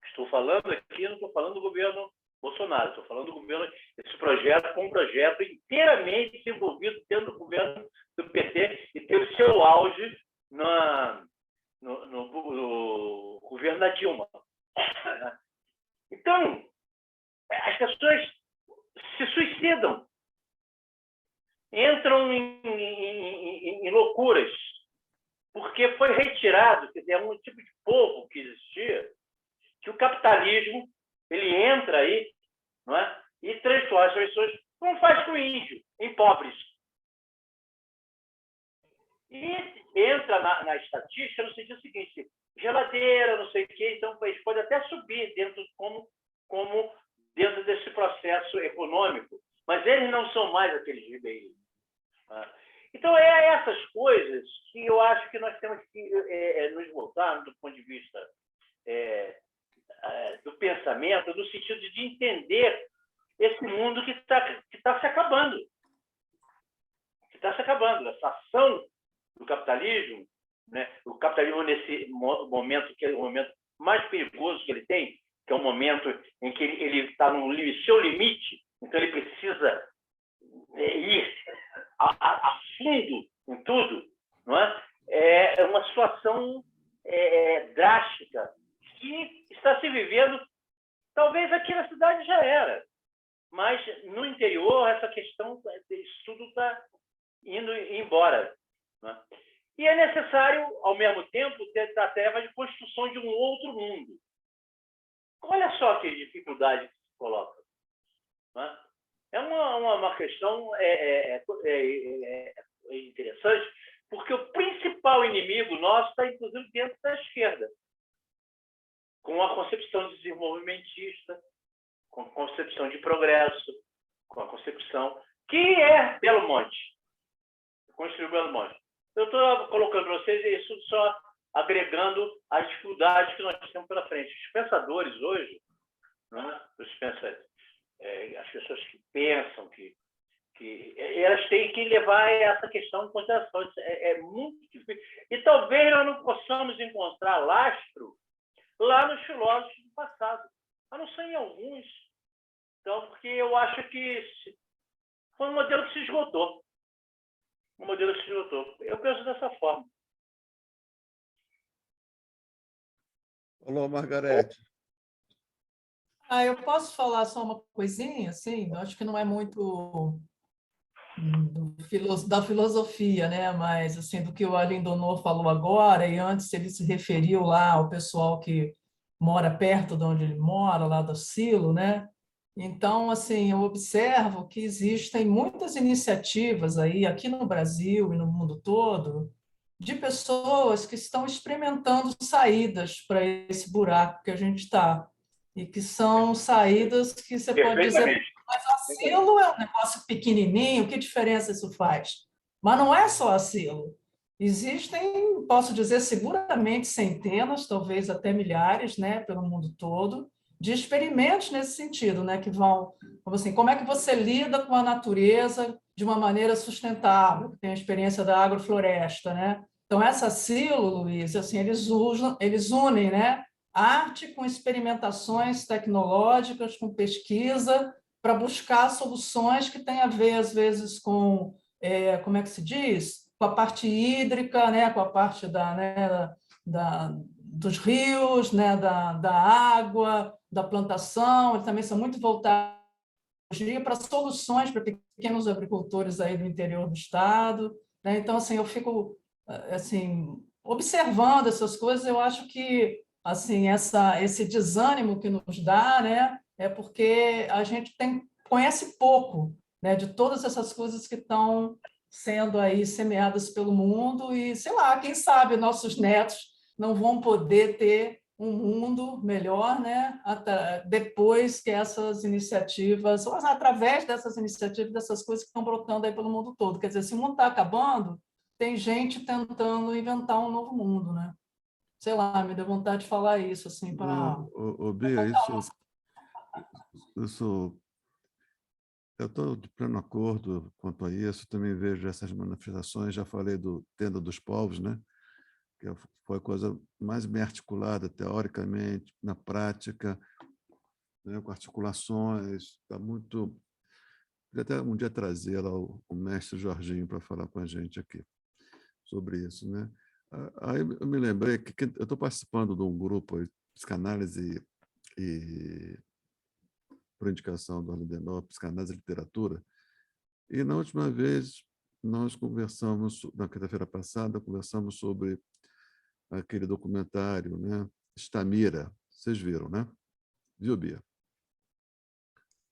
E: Estou falando aqui, não estou falando do governo Bolsonaro, estou falando do governo, esse projeto foi um projeto inteiramente desenvolvido dentro do governo do PT e teve seu auge no governo da Dilma. Então, as pessoas se suicidam, entram em loucuras, porque foi retirado, quer dizer, um tipo de povo que existia, que o capitalismo ele entra aí, não é? E transforma as pessoas, como faz com o índio, em pobres. E entra na estatística no sentido seguinte, geladeira, não sei o quê, então eles podem até subir dentro como dentro desse processo econômico, mas eles não são mais aqueles ribeirinhos. Né? Então, essas coisas que eu acho que nós temos que nos voltar do ponto de vista do pensamento, no sentido de entender esse mundo que está se acabando. Que está se acabando. Essa ação do capitalismo, né? O capitalismo nesse momento, que é o momento mais perigoso que ele tem, que é um momento em que ele está no seu limite, então ele precisa ir a fundo em tudo, não é? É uma situação drástica que está se vivendo, talvez aqui na cidade já era, mas no interior essa questão, isso tudo está indo embora. Né? E é necessário, ao mesmo tempo, ter a tarefa de construção de um outro mundo. Olha só que dificuldade que se coloca. Né? É uma questão interessante, porque o principal inimigo nosso está, inclusive, dentro da esquerda, com a concepção desenvolvimentista, com a concepção de progresso, com a concepção que é Belo Monte. Construiu Belo Monte. Eu estou colocando para vocês isso só agregando as dificuldades que nós temos pela frente. Os pensadores hoje, né? As pessoas que pensam, que elas têm que levar essa questão em consideração. Isso é muito difícil. E talvez nós não possamos encontrar lastro lá nos filósofos do passado, a não ser em alguns. Então, porque eu acho que foi um modelo que se esgotou. Um modelo que se esgotou. Eu penso dessa forma.
A: Alô, Margarete.
F: Eu posso falar só uma coisinha, assim? Eu acho que não é muito da filosofia, né? Mas assim, do que o Alain Donor falou agora, e antes ele se referiu lá ao pessoal que mora perto de onde ele mora, lá do Silo, né? Então, assim, eu observo que existem muitas iniciativas aí, aqui no Brasil e no mundo todo, de pessoas que estão experimentando saídas para esse buraco que a gente está. E que são saídas que você pode dizer, mas o asilo é um negócio pequenininho, que diferença isso faz? Mas não é só asilo. Existem, posso dizer, seguramente centenas, talvez até milhares, né, pelo mundo todo, de experimentos nesse sentido, né, que vão, como é que você lida com a natureza de uma maneira sustentável, tem a experiência da agrofloresta, né? Então, essa asilo, Luiz, assim, eles unem, né, arte com experimentações tecnológicas, com pesquisa, para buscar soluções que têm a ver, às vezes, com, como é que se diz? Com a parte hídrica, né? Com a parte dos rios, né? da água, da plantação. Eles também são muito voltados para soluções para pequenos agricultores aí do interior do estado, né? Então, assim, eu fico assim, observando essas coisas, eu acho que assim, esse desânimo que nos dá, né, é porque a gente conhece pouco, né, de todas essas coisas que estão sendo aí semeadas pelo mundo e, sei lá, quem sabe nossos netos não vão poder ter um mundo melhor, né, depois que essas iniciativas, ou através dessas iniciativas, dessas coisas que estão brotando aí pelo mundo todo. Quer dizer, se o mundo está acabando, tem gente tentando inventar um novo mundo, né? Sei lá, me deu vontade de falar isso, assim, para...
A: Bia, eu estou de pleno acordo quanto a isso, também vejo essas manifestações, já falei do Tenda dos Povos, né? Que foi a coisa mais bem articulada, teoricamente, na prática, né? Com articulações, está muito... Queria até um dia trazer lá o mestre Jorginho para falar com a gente aqui sobre isso, né? Aí eu me lembrei que eu estou participando de um grupo de psicanálise e por indicação do Alain Donor, psicanálise e literatura, e na última vez nós conversamos, na quinta-feira passada, conversamos sobre aquele documentário, né? Estamira, vocês viram, né? Viu, Bia?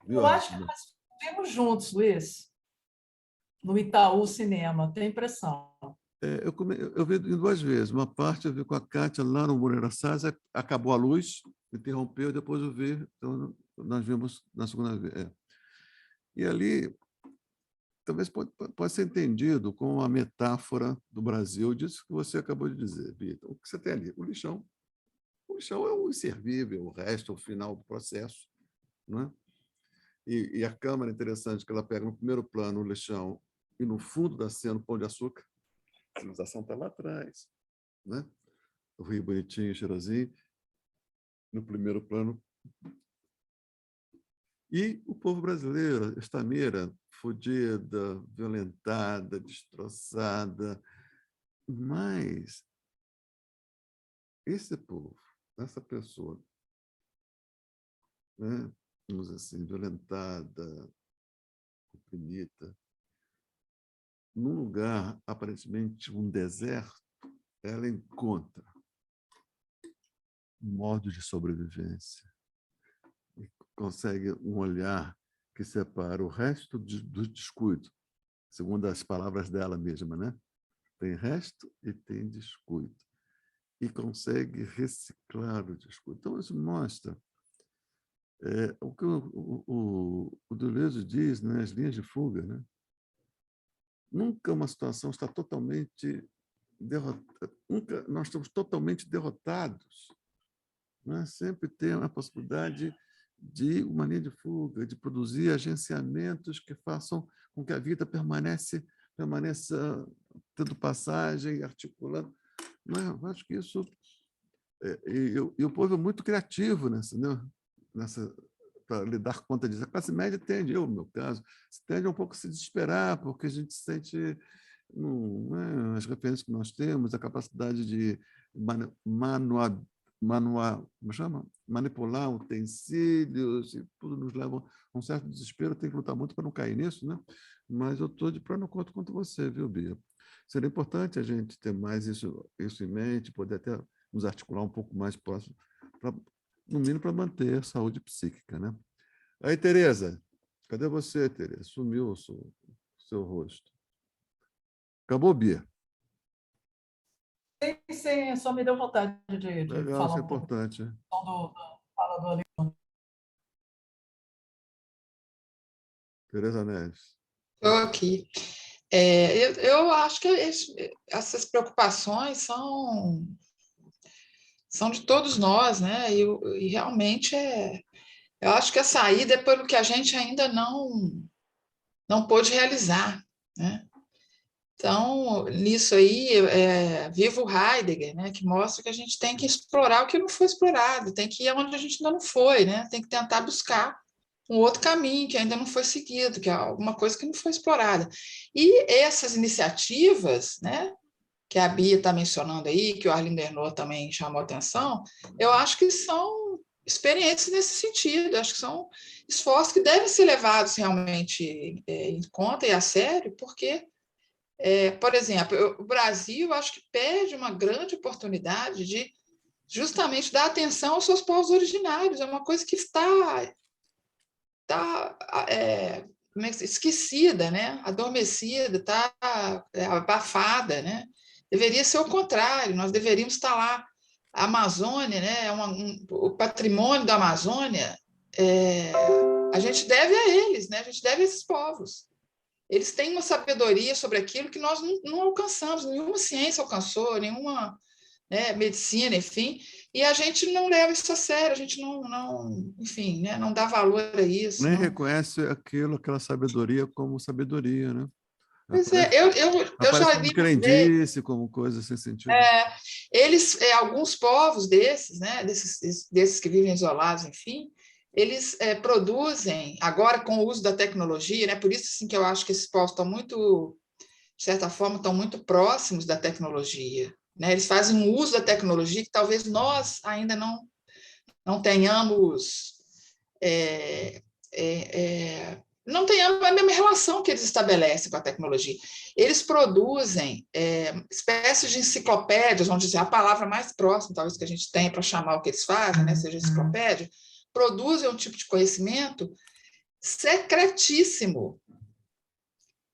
A: Viu,
F: Eu acho que nós vimos juntos, Luiz, no Itaú Cinema, tem impressão.
A: Eu vi em duas vezes. Uma parte eu vi com a Kátia lá no Moreira Salles, acabou a luz, interrompeu, depois eu vi, então nós vimos na segunda vez. E ali, talvez pode ser entendido como uma metáfora do Brasil, disso que você acabou de dizer, Vitor. O que você tem ali? O lixão. O lixão é o inservível, o resto, o final do processo. Não é? E a câmera é interessante, que ela pega no primeiro plano o lixão e no fundo da cena o Pão de Açúcar. A civilização está lá atrás, né? O Rio bonitinho, cheirosinho, no primeiro plano. E o povo brasileiro, Estamira, fodida, violentada, destroçada. Mas esse povo, essa pessoa, né, vamos dizer assim, violentada, oprimida, num lugar, aparentemente um deserto, ela encontra um modo de sobrevivência. E consegue um olhar que separa o resto do descuido, segundo as palavras dela mesma, né? Tem resto e tem descuido. E consegue reciclar o descuido. Então, isso mostra o que o Deleuze diz, né? As linhas de fuga, né? Nunca uma situação está totalmente nós estamos totalmente derrotados. Né? Sempre tem a possibilidade de uma linha de fuga, de produzir agenciamentos que façam com que a vida permaneça tendo passagem, articulando. Não, eu acho que isso... E o povo é muito criativo para lidar com conta disso. A classe média tende, eu, no meu caso, tende um pouco a se desesperar, porque a gente sente as referências que nós temos, a capacidade de como chama? Manipular utensílios, e tudo nos leva a um certo desespero. Tem que lutar muito para não cair nisso, né? Mas eu estou de plano acordo com você, viu, Bia? Seria importante a gente ter mais isso em mente, poder até nos articular um pouco mais próximo, no mínimo para manter a saúde psíquica, né? Aí, Tereza, cadê você, Tereza? Sumiu o seu rosto. Acabou, Bia?
F: Sim, só me deu vontade de
A: Legal,
F: falar
A: isso é
F: um pouco
A: importante.
F: fala do Alexandre.
A: Tereza Neves.
G: Estou aqui. Eu acho que essas preocupações são de todos nós, né? E realmente eu acho que a saída é pelo que a gente ainda não pôde realizar, né? Então, nisso aí, viva o Heidegger, né? Que mostra que a gente tem que explorar o que não foi explorado, tem que ir onde a gente ainda não foi, né? Tem que tentar buscar um outro caminho que ainda não foi seguido, que é alguma coisa que não foi explorada. E essas iniciativas, né, que a Bia está mencionando aí, que o Arlindo Ernaux também chamou atenção, eu acho que são experiências nesse sentido, acho que são esforços que devem ser levados realmente em conta e a sério, porque, por exemplo, o Brasil, acho que perde uma grande oportunidade de justamente dar atenção aos seus povos originários, é uma coisa que está esquecida, né? Adormecida, está abafada, né? Deveria ser o contrário, nós deveríamos estar lá. A Amazônia, né? O patrimônio da Amazônia, a gente deve a eles, né? A gente deve a esses povos. Eles têm uma sabedoria sobre aquilo que nós não alcançamos, nenhuma ciência alcançou, nenhuma, né, medicina, enfim, e a gente não leva isso a sério, a gente enfim, né, não dá valor a isso.
A: Nem
G: não
A: reconhece aquela sabedoria como sabedoria, né?
G: Pois eu já
A: como
G: vi
A: crendice, como coisa sem sentido.
G: Alguns povos desses, né, desses que vivem isolados, enfim, eles produzem, agora com o uso da tecnologia, né, por isso assim, que eu acho que esses povos estão muito, de certa forma, estão muito próximos da tecnologia. Né? Eles fazem um uso da tecnologia que talvez nós ainda não tenhamos... não tenhamos a mesma relação que eles estabelecem com a tecnologia. Eles produzem espécies de enciclopédias, vamos dizer, a palavra mais próxima, talvez, que a gente tem para chamar o que eles fazem, né, seja enciclopédia, produzem um tipo de conhecimento secretíssimo,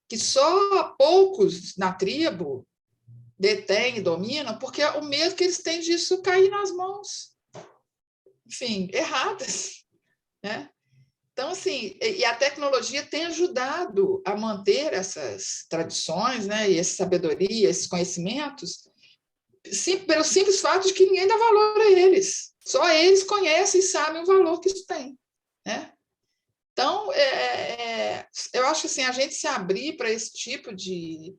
G: que só poucos na tribo detêm e dominam, porque é o medo que eles têm disso cair nas mãos, enfim, erradas, né? Então, assim, e a tecnologia tem ajudado a manter essas tradições, né, e essa sabedoria, esses conhecimentos, pelo simples fato de que ninguém dá valor a eles. Só eles conhecem e sabem o valor que isso tem, né? Então, eu acho que assim, a gente se abrir para esse tipo de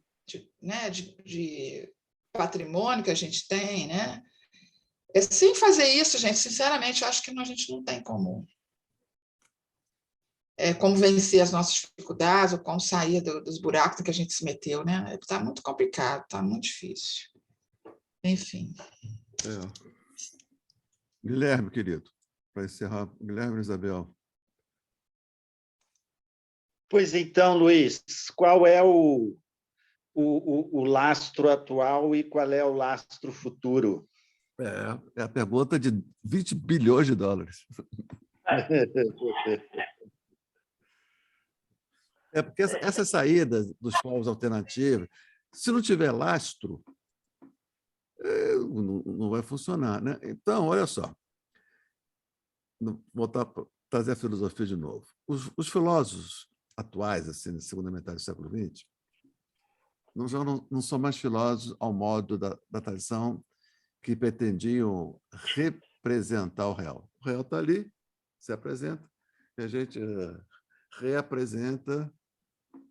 G: patrimônio que a gente tem, né? Sem fazer isso, gente, sinceramente, eu acho que a gente não tem como vencer as nossas dificuldades ou como sair dos buracos que a gente se meteu, né? Está muito complicado, está muito difícil. Enfim.
A: Guilherme, querido, para encerrar, Guilherme e Isabel.
B: Pois então, Luiz, qual é o lastro atual e qual é o lastro futuro?
A: É a pergunta de 20 bilhões de dólares. Porque essa saída dos povos alternativos, se não tiver lastro, não vai funcionar, né? Então, olha só, trazer a filosofia de novo. Os filósofos atuais, assim, na segunda metade do século XX, não são mais filósofos ao modo da tradição que pretendiam representar o real. O real está ali, se apresenta, e a gente reapresenta,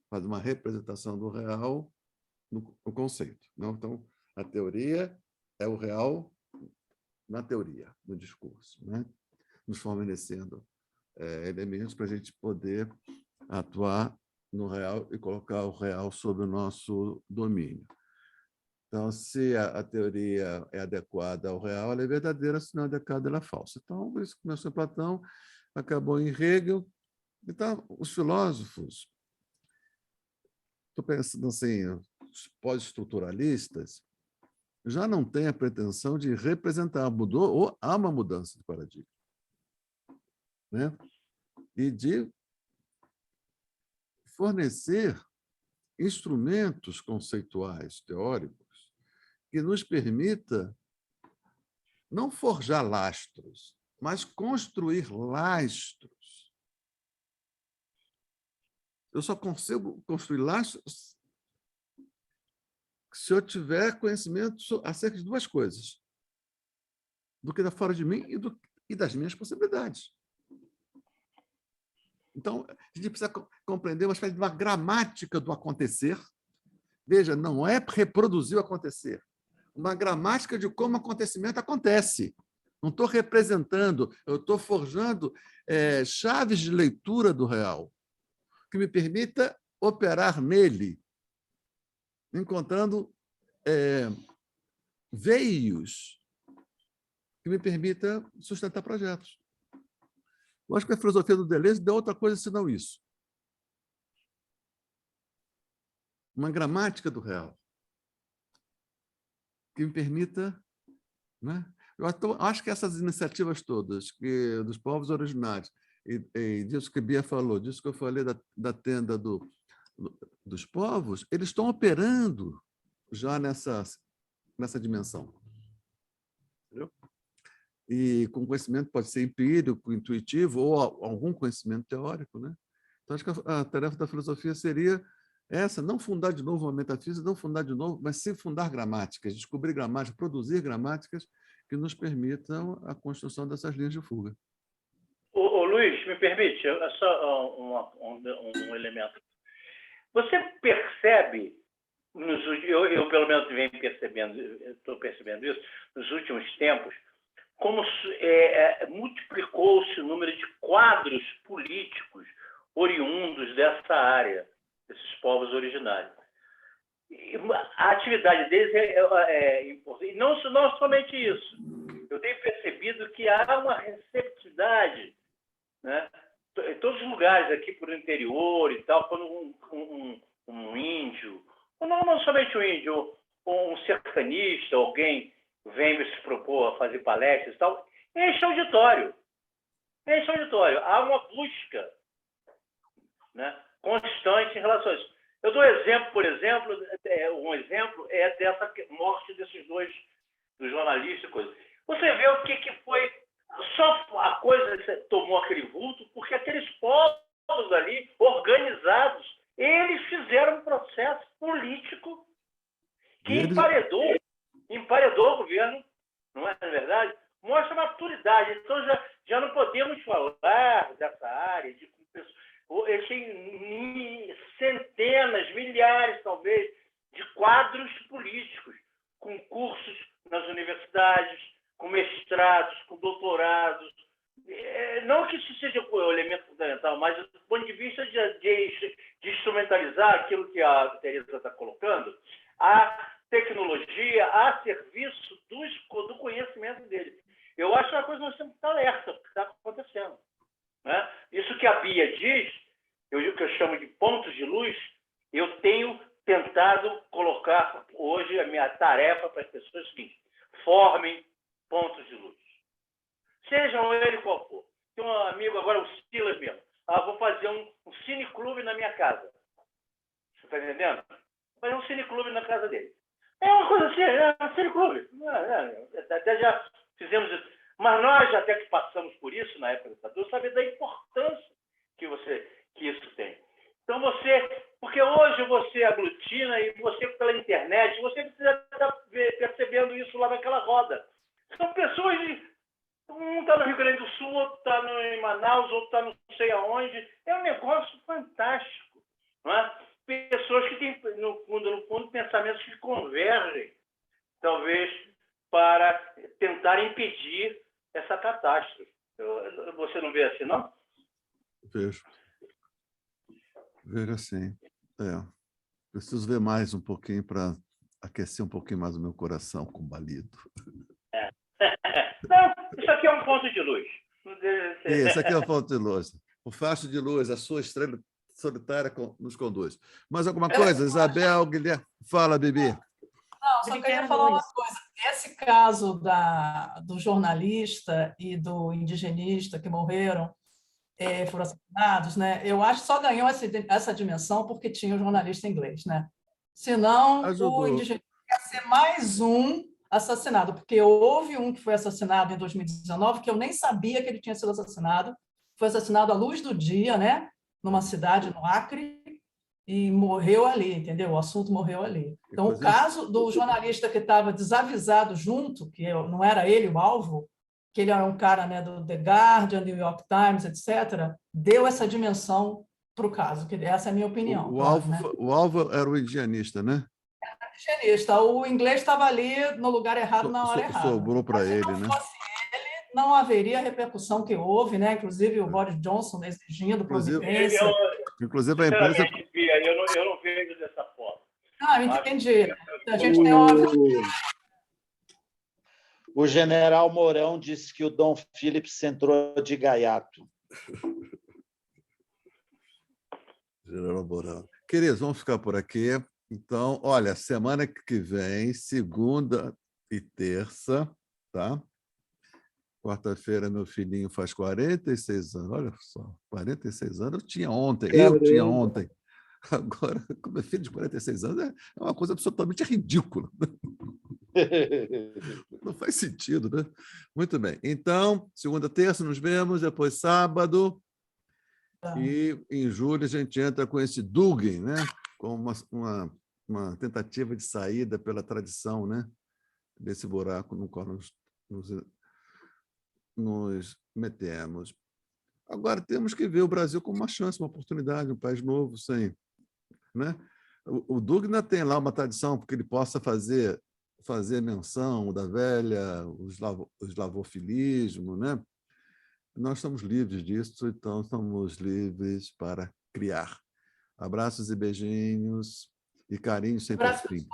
A: faz uma representação do real no conceito. Não? Então, a teoria é o real na teoria, no discurso, né? Nos fornecendo elementos para a gente poder atuar no real e colocar o real sob o nosso domínio. Então, se a teoria é adequada ao real, ela é verdadeira, se não é adequada, ela é falsa. Então, isso começou em Platão, acabou em Hegel. Então, os filósofos, estou pensando assim, os pós-estruturalistas, já não têm a pretensão de representar, mudou, ou há uma mudança de paradigma, né? E de fornecer instrumentos conceituais, teóricos, que nos permita não forjar lastros, mas construir lastros. Eu só consigo construir lastros se eu tiver conhecimento acerca de duas coisas: do que está fora de mim e das minhas possibilidades. Então, a gente precisa compreender uma espécie de uma gramática do acontecer. Veja, não é reproduzir o acontecer. Uma gramática de como o acontecimento acontece. Não estou representando, eu estou forjando chaves de leitura do real, que me permita operar nele, encontrando veios que me permita sustentar projetos. Eu acho que a filosofia do Deleuze deu outra coisa senão isso. Uma gramática do real que me permita, né? Eu acho que essas iniciativas todas dos povos originários, e disso que Bia falou, disso que eu falei da tenda dos povos, eles estão operando já nessa dimensão. Entendeu? E com conhecimento pode ser empírico, intuitivo, ou algum conhecimento teórico, né? Então, acho que a tarefa da filosofia seria essa: não fundar de novo uma metafísica, não fundar de novo, mas sim fundar gramáticas, descobrir gramáticas, produzir gramáticas que nos permitam a construção dessas linhas de fuga.
E: Ô, Luiz, me permite, só um elemento. Você percebe, eu pelo menos estou percebendo isso, nos últimos tempos, como multiplicou-se o número de quadros políticos oriundos dessa área, desses povos originários. A atividade deles é importante. E não somente isso. Eu tenho percebido que há uma receptividade, né, em todos os lugares aqui por interior e tal, quando um índio, ou não somente um índio, ou um sertanista, alguém vem se propor a fazer palestras e tal, enche auditório. Há uma busca, né, constante em relação a isso. Eu dou exemplo, por exemplo, um exemplo é dessa morte desses dois, do jornalista e coisa. Você vê o que foi, só a coisa tomou aquele vulto, porque aqueles povos ali, organizados, eles fizeram um processo político que emparedou o governo, não é verdade? Mostra maturidade. Então, já não podemos falar dessa área de eles têm centenas, milhares, talvez, de quadros políticos, com cursos nas universidades, com mestrados, com doutorados. Não que isso seja o elemento fundamental, mas do ponto de vista de instrumentalizar aquilo que a Teresa está colocando, a tecnologia a serviço do conhecimento dele. Eu acho que é uma coisa que nós temos que estar alerta, porque está acontecendo. Né? Isso que a Bia diz, que eu chamo de pontos de luz, eu tenho tentado colocar hoje a minha tarefa para as pessoas é o seguinte: formem pontos de luz. Sejam ele qual for. Tem um amigo agora, o Silas mesmo. Vou fazer um cineclube na minha casa. Você está entendendo? Vou fazer um cineclube na casa dele. É uma coisa assim, um cineclube. Até já fizemos isso. Mas nós, até que passamos por isso na época do ditadura, sabemos da importância que isso tem. Então, porque hoje você aglutina e você os outros estão não sei aonde. É um negócio fantástico. Não é? Pessoas que têm, no fundo, pensamentos que convergem, talvez, para tentar impedir essa catástrofe. Você não vê assim, não?
A: Vejo. Vejo assim. Preciso ver mais um pouquinho para aquecer um pouquinho mais o meu coração com o balido.
E: Não, isso aqui é um ponto de luz.
A: Isso aqui é um ponto de luz. O facho de luz, a sua estrela solitária nos conduz. Mais alguma coisa? Isabel, Guilherme? Fala, Bibi.
F: Não, só queria falar uma coisa. Esse caso do jornalista e do indigenista que morreram, foram assassinados, né? Eu acho que só ganhou essa dimensão porque tinha o jornalista inglês, né? Senão, o indigenista ia ser mais um assassinado, porque houve um que foi assassinado em 2019, que eu nem sabia que ele tinha sido assassinado, foi assassinado à luz do dia, né? Numa cidade no Acre, e morreu ali, entendeu? O assunto morreu ali. Então, o caso do jornalista que estava desavisado junto, que não era ele o alvo, que ele era um cara, né, do The Guardian, New York Times, etc., deu essa dimensão para o caso, que essa é a minha opinião.
A: O alvo era o indianista, né?
F: Indigenista. O inglês estava ali no lugar errado, na hora errada.
A: Sobrou para ele, né?
F: Se não fosse ele, não haveria a repercussão que houve, né? Inclusive o Boris Johnson exigindo providência.
A: Inclusive a empresa...
E: Eu não vejo dessa forma.
F: Eu entendi. A gente tem uma...
B: O general Mourão disse que o Dom Phillips entrou de gaiato.
A: General Mourão. Queridos, vamos ficar por aqui. Então, olha, semana que vem, segunda e terça, tá? Quarta-feira, meu filhinho faz 46 anos. Olha só, 46 anos. Eu tinha ontem. Agora, com meu filho de 46 anos, é uma coisa absolutamente ridícula. Não faz sentido, né? Muito bem. Então, segunda, terça, nos vemos, depois sábado. E em julho a gente entra com esse Dugin, né? Com uma tentativa de saída pela tradição, né? Desse buraco no qual nos metemos. Agora temos que ver o Brasil como uma chance, uma oportunidade, um país novo, sem, né? O Dugin tem lá uma tradição porque ele possa fazer menção da velha, o eslavofilismo, né? Nós estamos livres disso, então estamos livres para criar. Abraços e beijinhos e carinho sempre ao fim.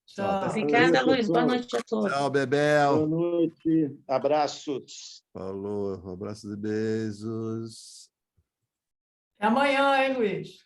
F: Tchau.
D: Obrigada, Luiz. Boa noite a todos.
A: Tchau, Bebel.
B: Boa noite. Abraços.
A: Falou. Abraços e beijos.
F: É amanhã, hein, Luiz?